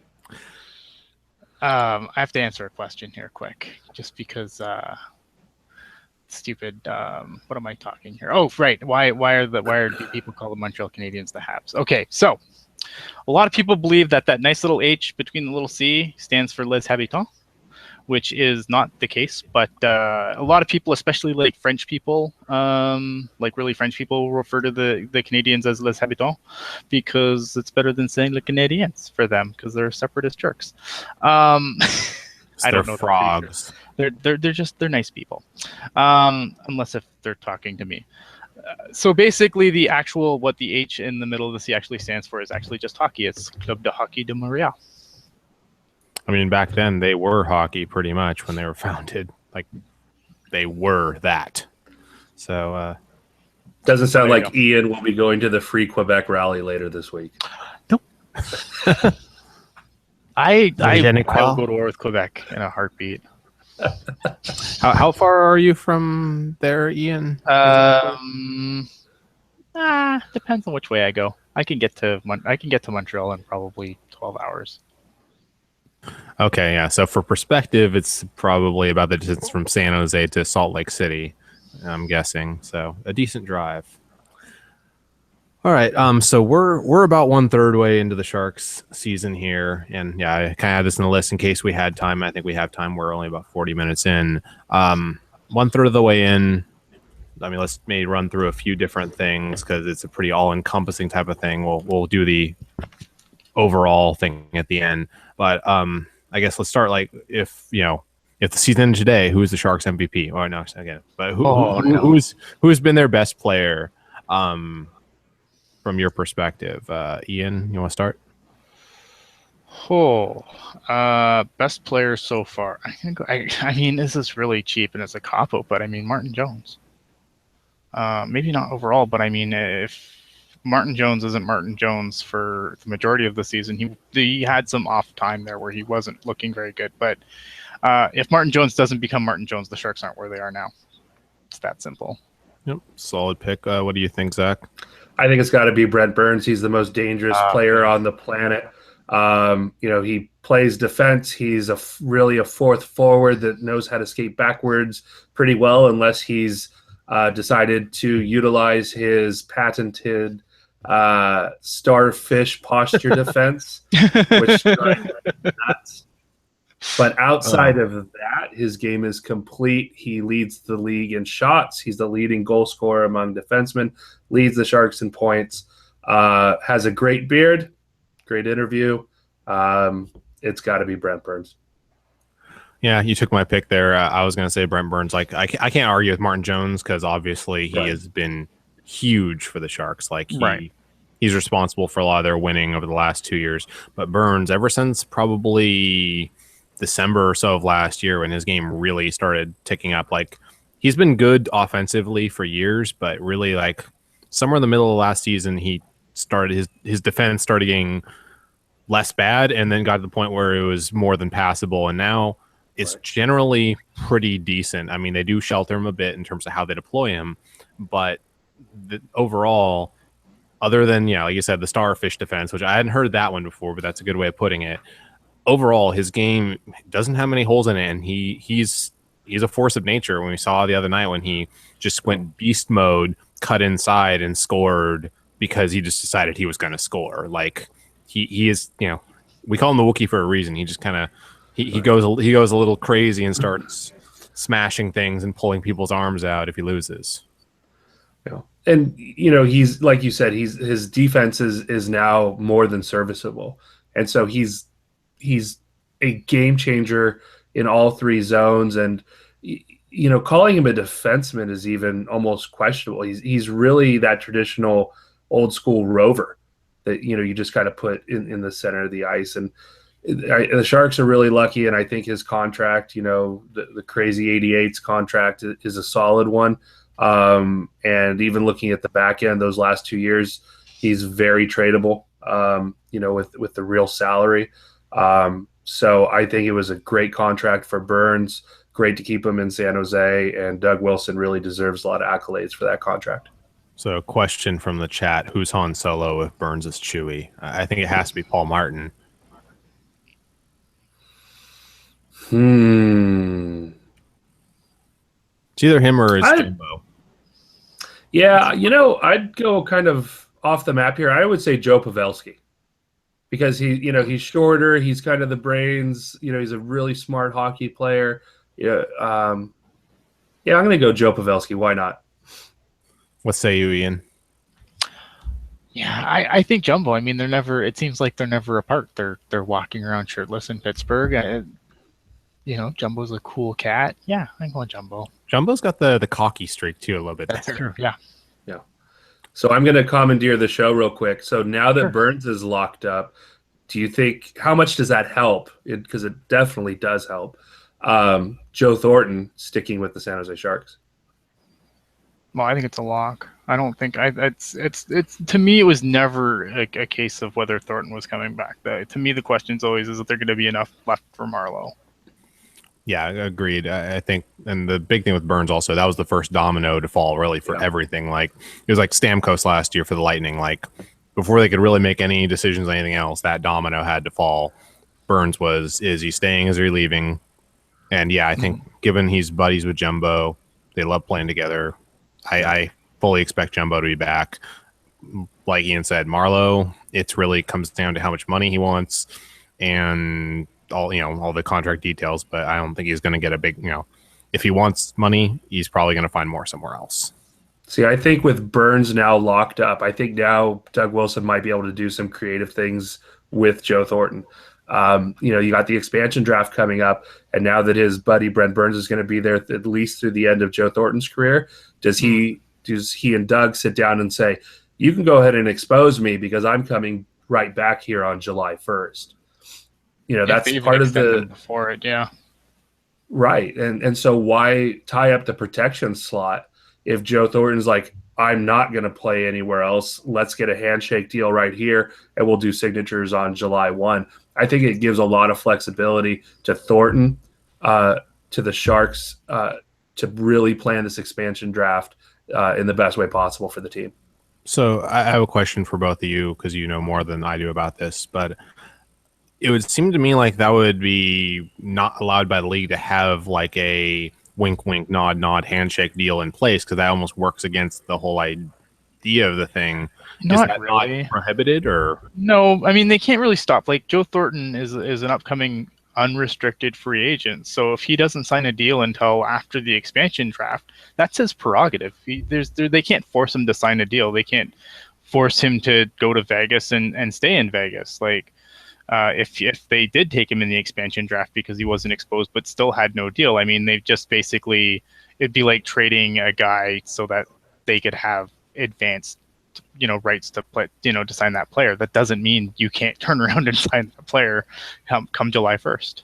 S2: I have to answer a question here quick, just because stupid. What am I talking here? Oh, right. Why do people call the Montreal Canadiens the Habs? Okay, so a lot of people believe that nice little H between the little C stands for Les Habitants, which is not the case. But a lot of people, especially like French people, like really French people, refer to the Canadiens as Les Habitants because it's better than saying Le Canadiens for them because they're separatist jerks. I don't know.
S1: Frogs.
S2: They're nice people, unless if they're talking to me. So basically, what the H in the middle of the C actually stands for is actually just hockey. It's Club de Hockey de Montréal.
S1: I mean, back then they were hockey pretty much when they were founded. Like they were that. So
S3: doesn't sound like Ian will be going to the Free Quebec rally later this week.
S2: Nope. I will go to war with Quebec in a heartbeat.
S1: How far are you from there, Ian?
S2: Depends on which way I go. I can get to Montreal in probably 12 hours.
S1: Okay, yeah. So for perspective, it's probably about the distance from San Jose to Salt Lake City, I'm guessing. So a decent drive. All right. So we're about 1/3 way into the Sharks season here, and yeah, I kind of had this in the list in case we had time. I think we have time. We're only about 40 minutes in. 1/3 of the way in. I mean, let's maybe run through a few different things because it's a pretty all-encompassing type of thing. We'll do the overall thing at the end, but I guess let's start like if the season ended today, who's the Sharks MVP? Or no, again, but who's been their best player? From your perspective, Ian, you want to start?
S2: Best player so far. I mean, this is really cheap and it's a cop-out, but I mean, Martin Jones. Maybe not overall, but I mean, if Martin Jones isn't Martin Jones for the majority of the season, he had some off time there where he wasn't looking very good. But if Martin Jones doesn't become Martin Jones, the Sharks aren't where they are now. It's that simple.
S1: Yep, solid pick. What do you think, Zach?
S3: I think it's got to be Brent Burns. He's the most dangerous player on the planet. He plays defense. He's really a fourth forward that knows how to skate backwards pretty well, unless he's decided to utilize his patented starfish posture defense, which drives me nuts. But outside of that, his game is complete. He leads the league in shots. He's the leading goal scorer among defensemen, leads the Sharks in points, has a great beard, great interview. It's got to be Brent Burns.
S1: Yeah, you took my pick there. I was going to say Brent Burns. Like I can't argue with Martin Jones because obviously he has been huge for the Sharks. Like he's responsible for a lot of their winning over the last 2 years. But Burns, ever since probably December or so of last year when his game really started ticking up, like he's been good offensively for years, but really like somewhere in the middle of last season, he started his defense started getting less bad and then got to the point where it was more than passable. And now it's generally pretty decent. I mean, they do shelter him a bit in terms of how they deploy him, but overall, other than, like you said, the starfish defense, which I hadn't heard that one before, but that's a good way of putting it. Overall, his game doesn't have many holes in it, and he's a force of nature. When we saw the other night when he just went beast mode, cut inside, and scored because he just decided he was going to score. Like he is, we call him the Wookiee for a reason. He just kind of he goes a little crazy and starts smashing things and pulling people's arms out if he loses.
S3: Yeah. And he's like you said, his defense is now more than serviceable, and so he's a game changer in all three zones. And calling him a defenseman is even almost questionable. He's really that traditional old school rover that you just kind of put in the center of the ice. And the Sharks are really lucky, and I think his contract, the crazy 88s contract is a solid one. And even looking at the back end, those last 2 years, he's very tradable, with the real salary. So I think it was a great contract for Burns. Great to keep him in San Jose, and Doug Wilson really deserves a lot of accolades for that contract.
S1: So a question from the chat: who's Han Solo if Burns is Chewie? I think it has to be Paul Martin. It's either him or Jumbo.
S3: Yeah, I'd go kind of off the map here. I would say Joe Pavelski. Because he's shorter, he's kind of the brains, he's a really smart hockey player. I'm going to go Joe Pavelski. Why not?
S1: What say you, Ian?
S2: Yeah, I think Jumbo. I mean, it seems like they're never apart. They're walking around shirtless in Pittsburgh. Jumbo's a cool cat. Yeah, I'm going Jumbo.
S1: Jumbo's got the cocky streak too a little bit.
S2: That's true. Yeah.
S3: So I'm going to commandeer the show real quick. So now that Burns is locked up, do you think how much does that help? Because it definitely does help. Joe Thornton sticking with the San Jose Sharks.
S2: Well, I think it's a lock. I don't think it's to me it was never a case of whether Thornton was coming back. To me, the question's always is there going to be enough left for Marleau?
S1: Yeah, agreed. I think, and the big thing with Burns also, that was the first domino to fall really for everything. Like it was like Stamkos last year for the Lightning. Like before they could really make any decisions on anything else, that domino had to fall. Burns is he staying? Is he leaving? And yeah, I think given he's buddies with Jumbo, they love playing together. I fully expect Jumbo to be back. like Ian said, Marlowe, it's really comes down to how much money he wants and all the contract details. But I don't think he's going to get a big, if he wants money, he's probably going to find more somewhere else.
S3: See, I think with Burns now locked up, I think now Doug Wilson might be able to do some creative things with Joe Thornton. You got the expansion draft coming up, and now that his buddy Brent Burns is going to be there at least through the end of Joe Thornton's career, does he and Doug sit down and say, you can go ahead and expose me because I'm coming right back here on July 1st? That's part of the
S2: before it, yeah.
S3: Right. And so why tie up the protection slot if Joe Thornton's like, I'm not going to play anywhere else. Let's get a handshake deal right here, and we'll do signatures on July 1. I think it gives a lot of flexibility to Thornton, to the Sharks, to really plan this expansion draft in the best way possible for the team.
S1: So I have a question for both of you because you know more than I do about this, but it would seem to me like that would be not allowed by the league to have like a wink, wink, nod, nod handshake deal in place because that almost works against the whole idea of the thing.
S2: Not
S1: is that
S2: really
S1: not prohibited or
S2: no? I mean, they can't really stop. Like Joe Thornton is an upcoming unrestricted free agent, so if he doesn't sign a deal until after the expansion draft, that's his prerogative. They can't force him to sign a deal. They can't force him to go to Vegas and stay in Vegas. Like if they did take him in the expansion draft because he wasn't exposed but still had no deal, I mean, they've just basically, it'd be like trading a guy so that they could have advanced rights to play, to sign that player. That doesn't mean you can't turn around and sign the player come July 1st.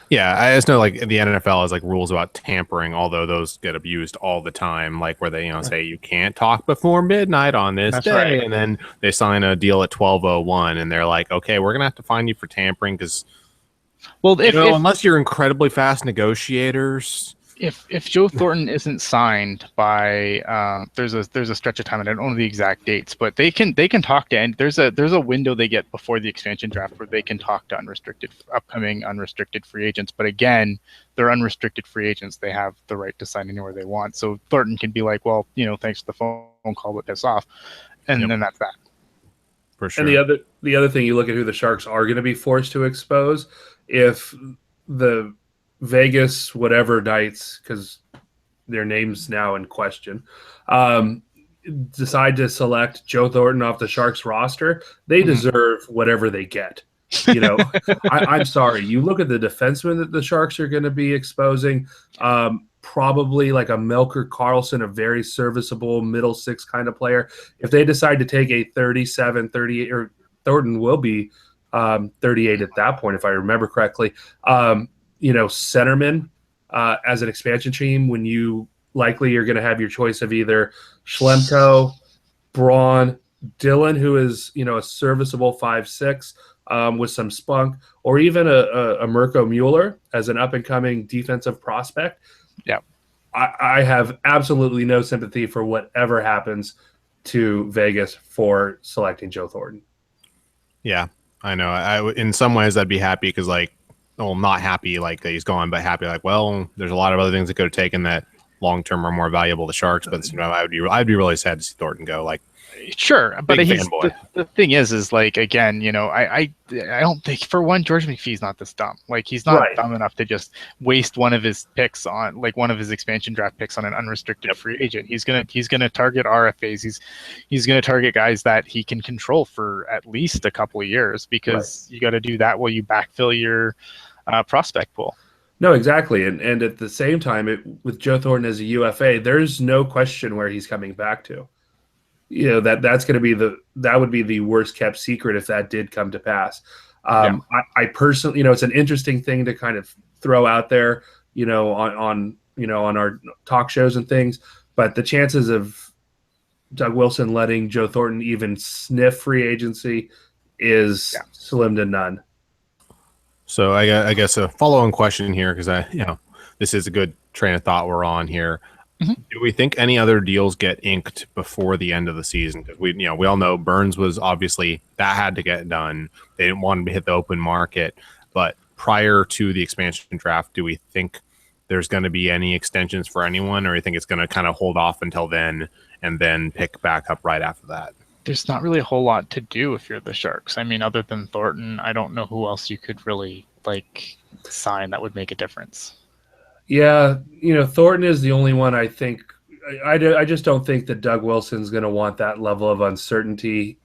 S1: Yeah, I just know like the NFL has like rules about tampering, although those get abused all the time, like where they say you can't talk before midnight on this
S2: That's
S1: day,
S2: right.
S1: and then they sign a deal at 12:01, and they're like, okay, we're gonna have to fine you for tampering because unless you're incredibly fast negotiators.
S2: If Joe Thornton isn't signed by there's a stretch of time, and I don't know the exact dates, but they can talk to, and there's a window they get before the expansion draft where they can talk to upcoming unrestricted free agents. But again, they're unrestricted free agents. They have the right to sign anywhere they want. So Thornton can be like, well, thanks for the phone call, but piss off, and then that's that.
S1: For sure.
S3: And the other thing, you look at who the Sharks are going to be forced to expose if the Vegas whatever Knights, because their name's now in question, decide to select Joe Thornton off the Sharks roster, they deserve whatever they get. I'm sorry. You look at the defensemen that the Sharks are going to be exposing, probably like a Melker Karlsson, a very serviceable middle six kind of player. If they decide to take a 37, 38, or Thornton will be 38 at that point, if I remember correctly, centerman as an expansion team, when you likely you're going to have your choice of either Schlemko, Braun, Dylan, who is a serviceable 5'6" with some spunk, or even a Mirko Mueller as an up and coming defensive prospect.
S2: Yeah,
S3: I have absolutely no sympathy for whatever happens to Vegas for selecting Joe Thornton.
S1: Yeah, I know. I in some ways I'd be happy because not happy like that he's gone, but happy like, well, there's a lot of other things that could have taken that long term are more valuable to Sharks. But I'd be really sad to see Thornton go. Like,
S2: sure, but the thing is like, again, I don't think, for one, George McPhee's not this dumb. Like, he's not dumb enough to just waste one of his picks on, like, one of his expansion draft picks on an unrestricted free agent. He's gonna target RFAs. He's gonna target guys that he can control for at least a couple of years, because you got to do that while you backfill your prospect pool.
S3: No, exactly. And at the same time, with Joe Thornton as a UFA, there's no question where he's coming back to. That's going to be that would be the worst kept secret if that did come to pass. I personally, it's an interesting thing to kind of throw out there, on our talk shows and things, but the chances of Doug Wilson letting Joe Thornton even sniff free agency is slim to none.
S1: So I guess a follow-on question here, because this is a good train of thought we're on here. Mm-hmm. Do we think any other deals get inked before the end of the season? Because we all know Burns was obviously that had to get done. They didn't want him to hit the open market, but prior to the expansion draft, do we think there's going to be any extensions for anyone, or do you think it's going to kind of hold off until then and then pick back up right after that?
S2: there's not really a whole lot to do if you're the Sharks. I mean, other than Thornton, I don't know who else you could really sign that would make a difference.
S3: Yeah, Thornton is the only one I think. I just don't think that Doug Wilson's going to want that level of uncertainty.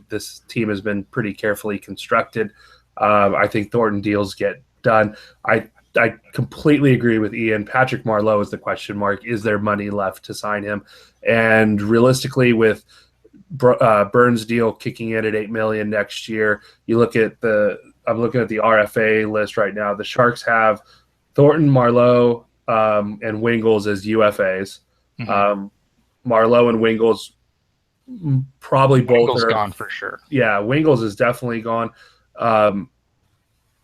S3: This team has been pretty carefully constructed. I think Thornton deals get done. I completely agree with Ian. Patrick Marleau is the question mark. Is there money left to sign him? And realistically, with Burns' deal kicking in at $8 million next year, I'm looking at the RFA list right now. The Sharks have Thornton, Marleau, and Wingles as UFAs. Mm-hmm. Marleau and Wingles probably both
S2: Wingles
S3: are
S2: gone for sure.
S3: Yeah, Wingles is definitely gone.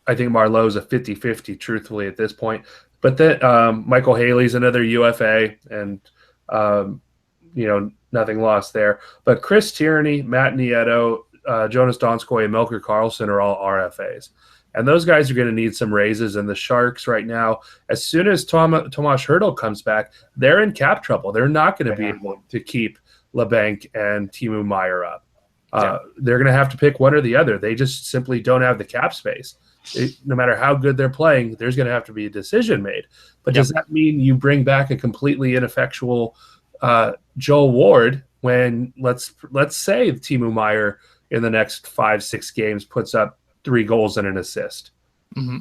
S3: I think Marleau's a 50-50, truthfully, at this point. But then Michael Haley's another UFA, and nothing lost there. But Chris Tierney, Matt Nieto, Jonas Donskoy, and Melker Karlsson are all RFAs. And those guys are going to need some raises. And the Sharks right now, as soon as Tomas Hertl comes back, they're in cap trouble. They're not going to be able to keep LeBanc and Timo Meier up. They're going to have to pick one or the other. They just simply don't have the cap space. No matter how good they're playing, there's going to have to be a decision made. But does that mean you bring back a completely ineffectual Joel Ward when let's say Timo Meier in the next 5-6 games puts up 3 goals and an assist?
S2: Mm-hmm.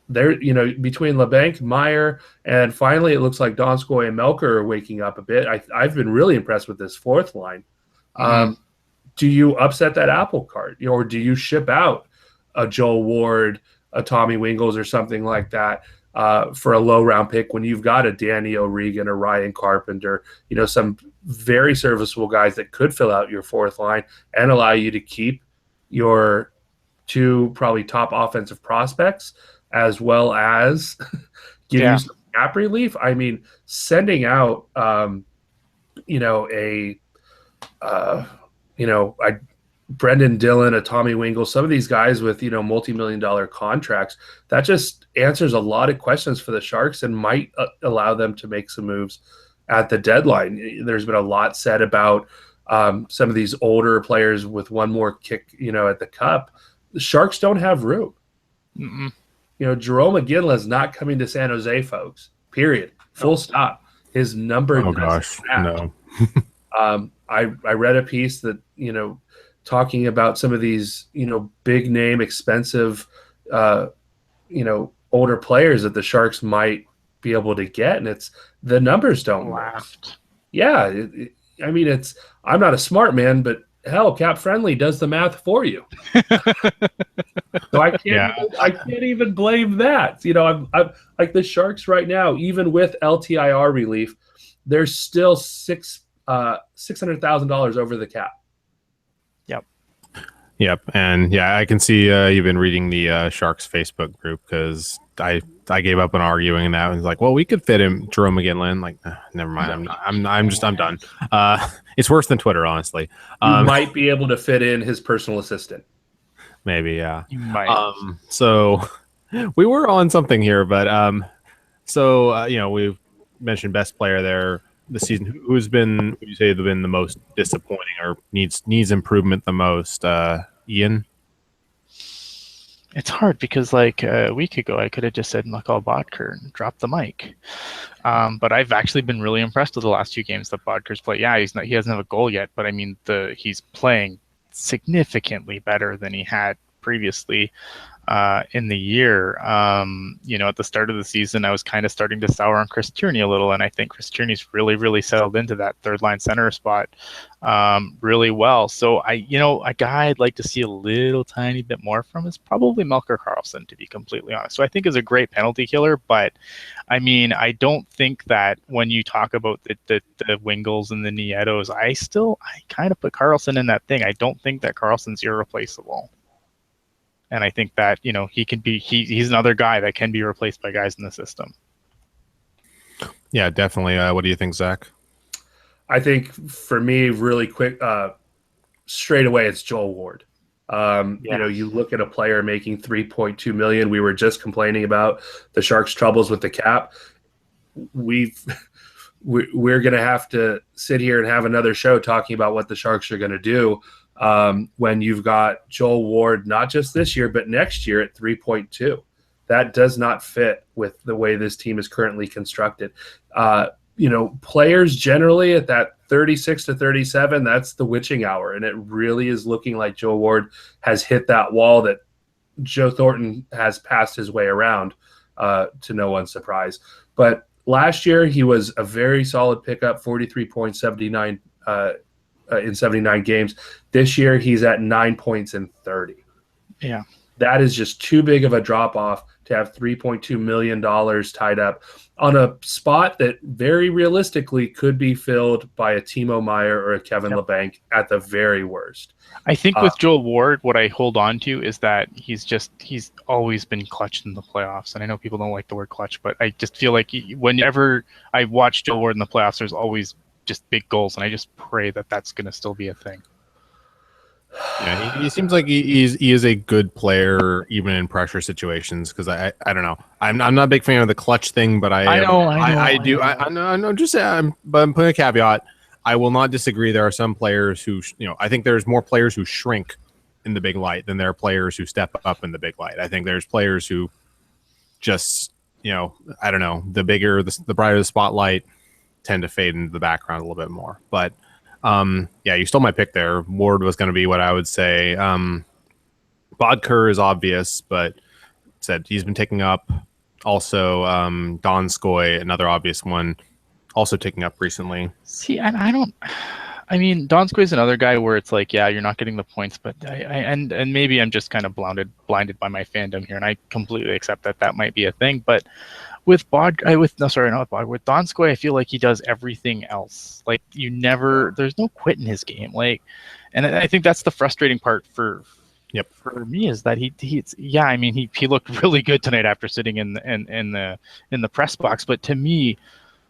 S3: There, between LeBanc, Meier, and finally it looks like Donskoy and Melker are waking up a bit. I've been really impressed with this fourth line.
S2: Mm-hmm.
S3: Do you upset that apple cart, or do you ship out a Joel Ward, a Tommy Wingles, or something like that for a low round pick when you've got a Danny O'Regan or Ryan Carpenter, some very serviceable guys that could fill out your fourth line and allow you to keep your 2 probably top offensive prospects, as well as give you some cap relief? I mean, sending out, Brendan Dillon, a Tommy Wingle, some of these guys with, multi-million-dollar contracts, that just answers a lot of questions for the Sharks and might allow them to make some moves at the deadline. There's been a lot said about some of these older players with one more kick, at the cup. The Sharks don't have room.
S2: Mm-mm.
S3: Jerome McGinley is not coming to San Jose, folks. Period. Full stop. His number.
S1: Oh gosh, no.
S3: I read a piece that talking about some of these big name, expensive, older players that the Sharks might be able to get, and it's the numbers don't
S2: laughed.
S3: Yeah, I'm not a smart man, but hell, Cap Friendly does the math for you. So I can't even blame that. I'm like the Sharks right now, even with LTIR relief, they're still $600,000 over the cap.
S1: Yep, and I can see you've been reading the Sharks Facebook group, because I gave up on arguing that. And was like, well, we could fit him, Jerome McGinley. Like, never mind. I'm done. It's worse than Twitter, honestly.
S3: You might be able to fit in his personal assistant.
S1: Maybe, yeah.
S2: You might.
S1: So we were on something here, but we've mentioned best player there this season. Who's been, would you say, been the most disappointing or needs improvement the most? Ian?
S2: It's hard because a week ago I could have just said Mikhail Bodker and dropped the mic. But I've actually been really impressed with the last 2 games that Bodker's played. Yeah, he doesn't have a goal yet, but I mean he's playing significantly better than he had previously in the year. At the start of the season, I was kind of starting to sour on Chris Tierney a little, and I think Chris Tierney's really, really settled into that third line center spot really well. So a guy I'd like to see a little tiny bit more from is probably Melker Karlsson, to be completely honest. So I think is a great penalty killer, but I mean, I don't think that when you talk about the Wingles and the Nietos, I kind of put Karlsson in that thing. I don't think that Karlsson's irreplaceable. And I think that, he can be, he's another guy that can be replaced by guys in the system.
S1: Yeah, definitely. What do you think, Zach?
S3: I think for me, really quick, straight away, it's Joel Ward. You look at a player making $3.2 million. We were just complaining about the Sharks' troubles with the cap. We're going to have to sit here and have another show talking about what the Sharks are going to do when you've got Joel Ward, not just this year, but next year at 3.2. That does not fit with the way this team is currently constructed. Players generally at that 36 to 37, that's the witching hour. And it really is looking like Joel Ward has hit that wall that Joe Thornton has passed his way around, to no one's surprise. But last year, he was a very solid pickup, 43.79 in 79 games. This year, he's at 9 points in 30.
S2: Yeah.
S3: That is just too big of a drop-off to have $3.2 million tied up on a spot that very realistically could be filled by a Timo Meier or a Kevin LeBanc at the very worst.
S2: I think with Joel Ward, what I hold on to is that he's always been clutch in the playoffs. And I know people don't like the word clutch, but I just feel like whenever I watch Joel Ward in the playoffs, there's always just big goals. And I just pray that that's going to still be a thing.
S1: Yeah, he seems like he is a good player even in pressure situations, because I don't know, I'm not a big fan of the clutch thing, but I know. Just but I'm putting a caveat. I will not disagree. There are some players who I think there's more players who shrink in the big light than there are players who step up in the big light. I think there's players who just I don't know, the bigger the brighter the spotlight tend to fade into the background a little bit more, but. You stole my pick there. Ward was going to be what I would say. Bodker is obvious, but said he's been taking up. Also, Donskoy, another obvious one, also taking up recently.
S2: See, and Donskoy is another guy where it's like, yeah, you're not getting the points, but and maybe I'm just kind of blinded by my fandom here, and I completely accept that might be a thing, but. With Donskoy, I feel like he does everything else. Like there's no quit in his game. Like, and I think that's the frustrating part for me is that he looked really good tonight after sitting in the press box. But to me,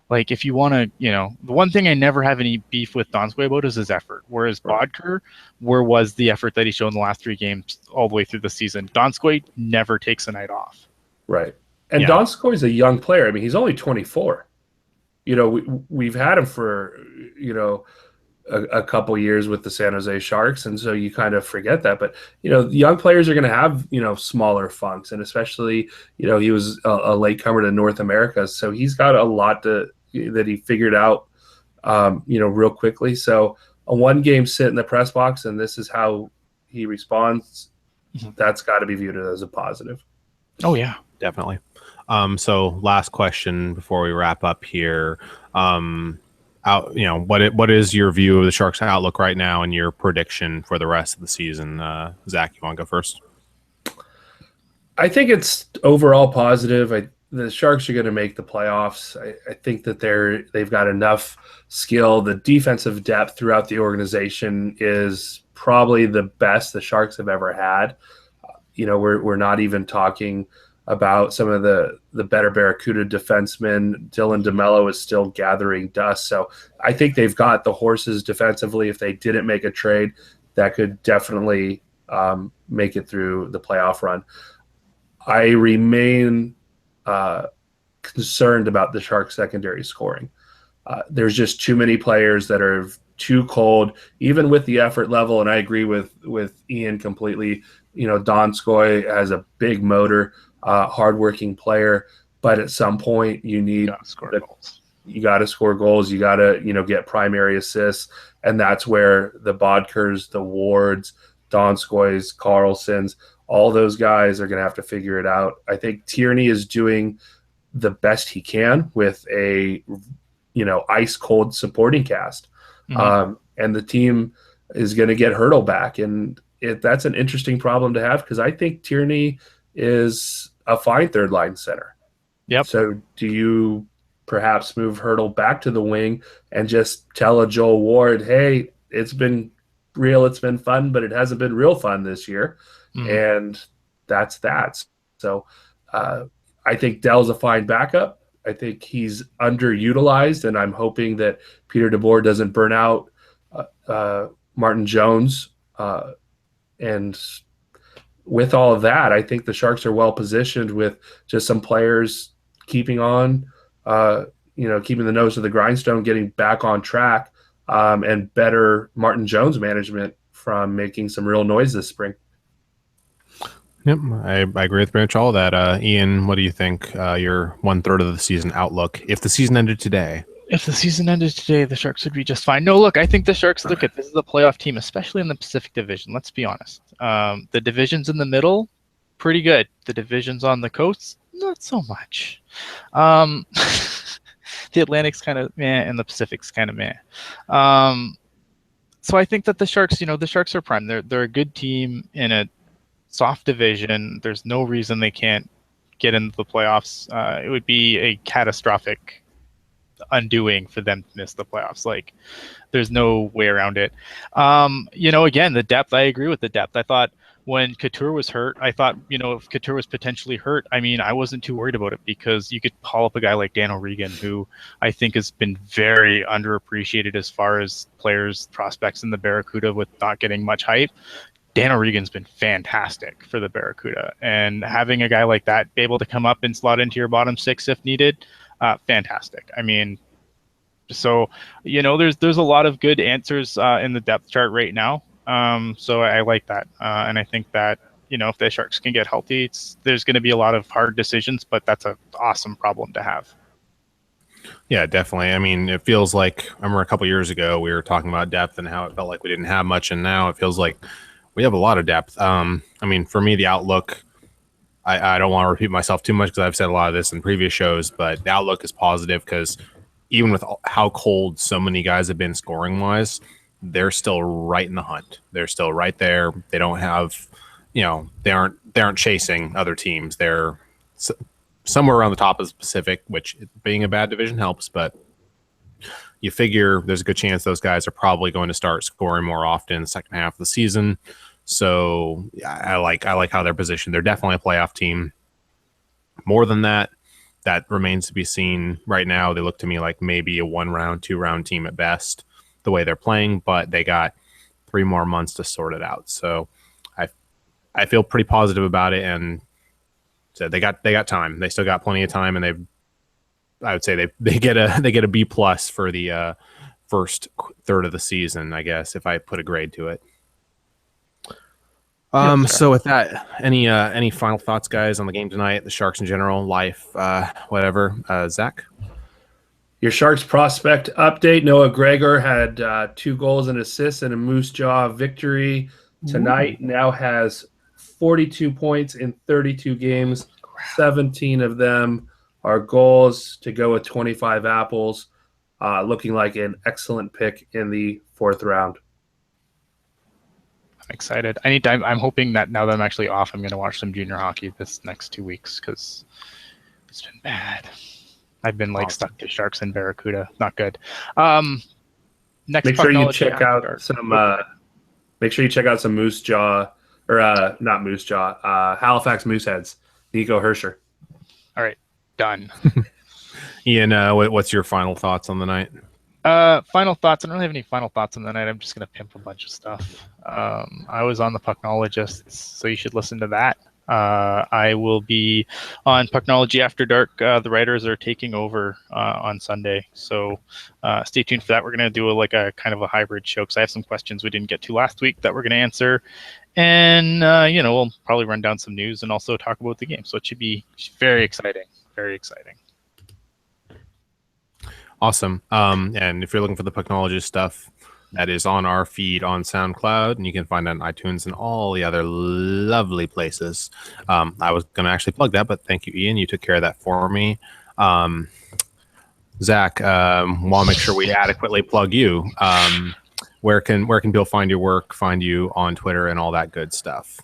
S2: like if you want to, the one thing I never have any beef with Donskoy about is his effort. Whereas Bodker, where was the effort that he showed in the last 3 games all the way through the season? Donskoy never takes a night off.
S3: Right. And Donskoy is a young player. I mean, he's only 24. We've had him for, a couple years with the San Jose Sharks, and so you kind of forget that. But, young players are going to have, smaller funks, and especially, he was a latecomer to North America, so he's got a lot that he figured out, real quickly. So a 1-game sit in the press box, and this is how he responds, that's got to be viewed as a positive.
S2: Oh, yeah.
S1: Definitely. So last question before we wrap up here. What is your view of the Sharks' outlook right now and your prediction for the rest of the season? Zach, you want to go first?
S3: I think it's overall positive. The Sharks are going to make the playoffs. I think that they've got enough skill. The defensive depth throughout the organization is probably the best the Sharks have ever had. We're not even talking about some of the better Barracuda defensemen. Dylan DeMello is still gathering dust. So I think they've got the horses defensively. If they didn't make a trade, that could definitely make it through the playoff run. I remain concerned about the Sharks secondary scoring. There's just too many players that are too cold, even with the effort level. And I agree with Ian completely. Donskoy has a big motor. Hardworking player, but at some point you need goals. You got to score goals. You got to get primary assists, and that's where the Bodkers, the Wards, Donskoys, Carlsons, all those guys are going to have to figure it out. I think Tierney is doing the best he can with a ice cold supporting cast, and the team is going to get Hurdle back, and that's an interesting problem to have because I think Tierney is a fine third line center.
S2: Yep.
S3: So do you perhaps move Hurdle back to the wing and just tell a Joel Ward, hey, it's been real, it's been fun, but it hasn't been real fun this year. And that's that. So I think Dell's a fine backup. I think he's underutilized, and I'm hoping that Peter DeBoer doesn't burn out Martin Jones. And with all of that, I think the Sharks are well positioned with just some players keeping on, keeping the nose to the grindstone, getting back on track, and better Martin Jones management from making some real noise this spring.
S1: Yep, I agree with pretty much all that. Ian, what do you think? Your 1/3 of the season outlook, if the season ended today?
S2: If the season ended today, the Sharks would be just fine. No, look, I think the Sharks, look at this is a playoff team, especially in the Pacific Division. Let's be honest. The divisions in the middle, pretty good. The divisions on the coast, not so much. The Atlantic's kind of meh, and the Pacific's kind of meh. So I think that the Sharks, the Sharks are prime. They're a good team in a soft division. There's no reason they can't get into the playoffs. It would be a catastrophic undoing for them to miss the playoffs. Like, there's no way around it. Again, the depth, I agree with the depth. I thought when Couture was hurt, if Couture was potentially hurt, I wasn't too worried about it, because you could call up a guy like Dan O'Regan, who I think has been very underappreciated as far as players, prospects in the Barracuda with not getting much hype. Dan O'Regan's been fantastic for the Barracuda, and having a guy like that be able to come up and slot into your bottom six if needed, fantastic. So there's a lot of good answers in the depth chart right now. So I like that, and I think that if the Sharks can get healthy, there's going to be a lot of hard decisions, but that's an awesome problem to have.
S1: Yeah, definitely. It feels like, I remember a couple years ago we were talking about depth and how it felt like we didn't have much, and now it feels like we have a lot of depth. For me, the outlook, I don't want to repeat myself too much because I've said a lot of this in previous shows, but the outlook is positive, because even with how cold so many guys have been scoring wise, they're still right in the hunt. They're still right there. They don't have, they aren't chasing other teams. They're somewhere around the top of the Pacific, which being a bad division helps, but you figure there's a good chance those guys are probably going to start scoring more often in the second half of the season. So I like how they're positioned. They're definitely a playoff team. More than that remains to be seen. Right now, they look to me like maybe a 1-round, 2-round team at best, the way they're playing, but they got 3 more months to sort it out. So I feel pretty positive about it, and so they got time. They still got plenty of time, and I would say they get a B+ for the first third of the season, I guess, if I put a grade to it. So with that, any final thoughts, guys, on the game tonight, the Sharks in general, life, whatever? Zach?
S3: Your Sharks prospect update: Noah Gregor had 2 goals and assists in a Moose Jaw victory tonight. Ooh. Now has 42 points in 32 games. 17 of them are goals to go with 25 apples. Looking like an excellent pick in the 4th round.
S2: I'm excited. I'm hoping that now that I'm actually off, I'm going to watch some junior hockey this next 2 weeks, because it's been bad. I've been stuck to Sharks and Barracuda. Not good. Next,
S3: make sure you check out some. Make sure you check out some Moose Jaw, or not Moose Jaw. Halifax Mooseheads. Nico Herscher.
S2: All right, done.
S1: Ian, what's your final thoughts on the night?
S2: Final thoughts. I don't have any final thoughts on the night. I'm just going to pimp a bunch of stuff. I was on the Pucknologists, so you should listen to that. I will be on Pucknology After Dark. The writers are taking over on Sunday, so stay tuned for that. We're going to do a kind of a hybrid show, because I have some questions we didn't get to last week that we're going to answer, and we'll probably run down some news and also talk about the game. So it should be very exciting. Very exciting.
S1: Awesome. And if you're looking for the Pucknology stuff, that is on our feed on SoundCloud, and you can find it on iTunes and all the other lovely places. I was going to actually plug that, but thank you, Ian. You took care of that for me. Zach, want to make sure we adequately plug you. Where can Bill find your work, find you on Twitter, and all that good stuff?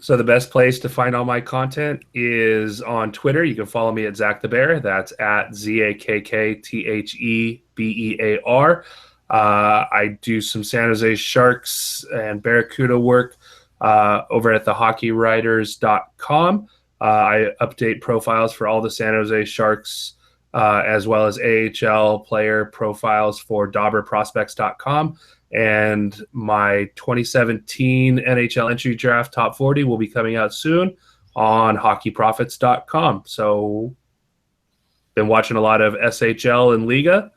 S3: So the best place to find all my content is on Twitter. You can follow me at Zach the Bear. That's at ZAKKTHEBEAR. I do some San Jose Sharks and Barracuda work over at thehockeywriters.com. I update profiles for all the San Jose Sharks as well as AHL player profiles for DauberProspects.com. And my 2017 NHL entry draft top 40 will be coming out soon on hockeyprofits.com. So been watching a lot of SHL and Liga,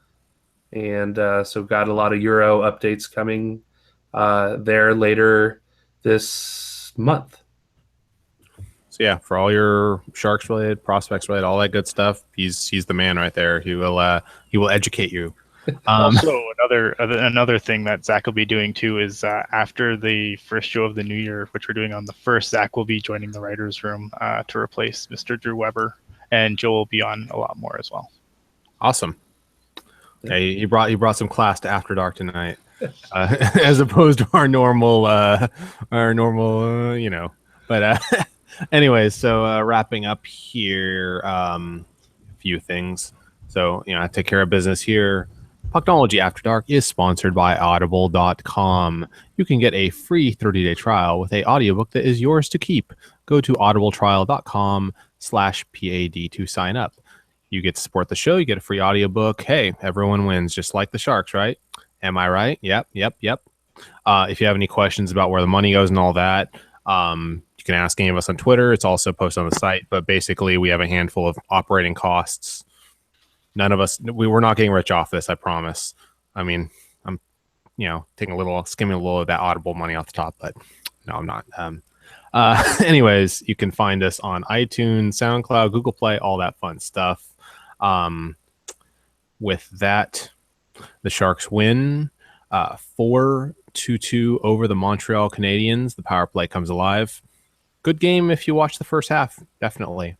S3: and so got a lot of Euro updates coming there later this month.
S1: So yeah, for all your Sharks related, prospects related, all that good stuff, he's the man right there. He will educate you.
S2: Also, another thing that Zach will be doing too is after the first show of the new year, which we're doing on the 1st, Zach will be joining the writers' room to replace Mr. Drew Weber, and Joe will be on a lot more as well.
S1: Awesome. Yeah, you brought some class to After Dark tonight, as opposed to our normal, But anyways, so wrapping up here, a few things. So I take care of business here. Pucknology After Dark is sponsored by Audible.com. You can get a free 30-day trial with a audiobook that is yours to keep. Go to audibletrial.com/PAD to sign up. You get to support the show. You get a free audiobook. Hey, everyone wins, just like the Sharks, right? Am I right? Yep. If you have any questions about where the money goes and all that, you can ask any of us on Twitter. It's also posted on the site. But basically, we have a handful of operating costs. None of us, we're not getting rich off this, I promise. I mean, I'm, skimming a little of that Audible money off the top, but no, I'm not. Anyways, you can find us on iTunes, SoundCloud, Google Play, all that fun stuff. With that, the Sharks win 4-2 over the Montreal Canadiens. The power play comes alive. Good game if you watch the first half, definitely.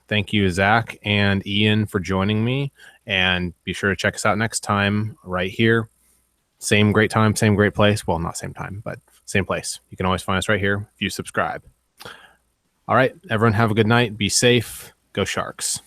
S1: Thank you, Zach and Ian, for joining me. And be sure to check us out next time right here. Same great time, same great place. Well, not same time, but same place. You can always find us right here if you subscribe. All right, everyone have a good night. Be safe. Go Sharks.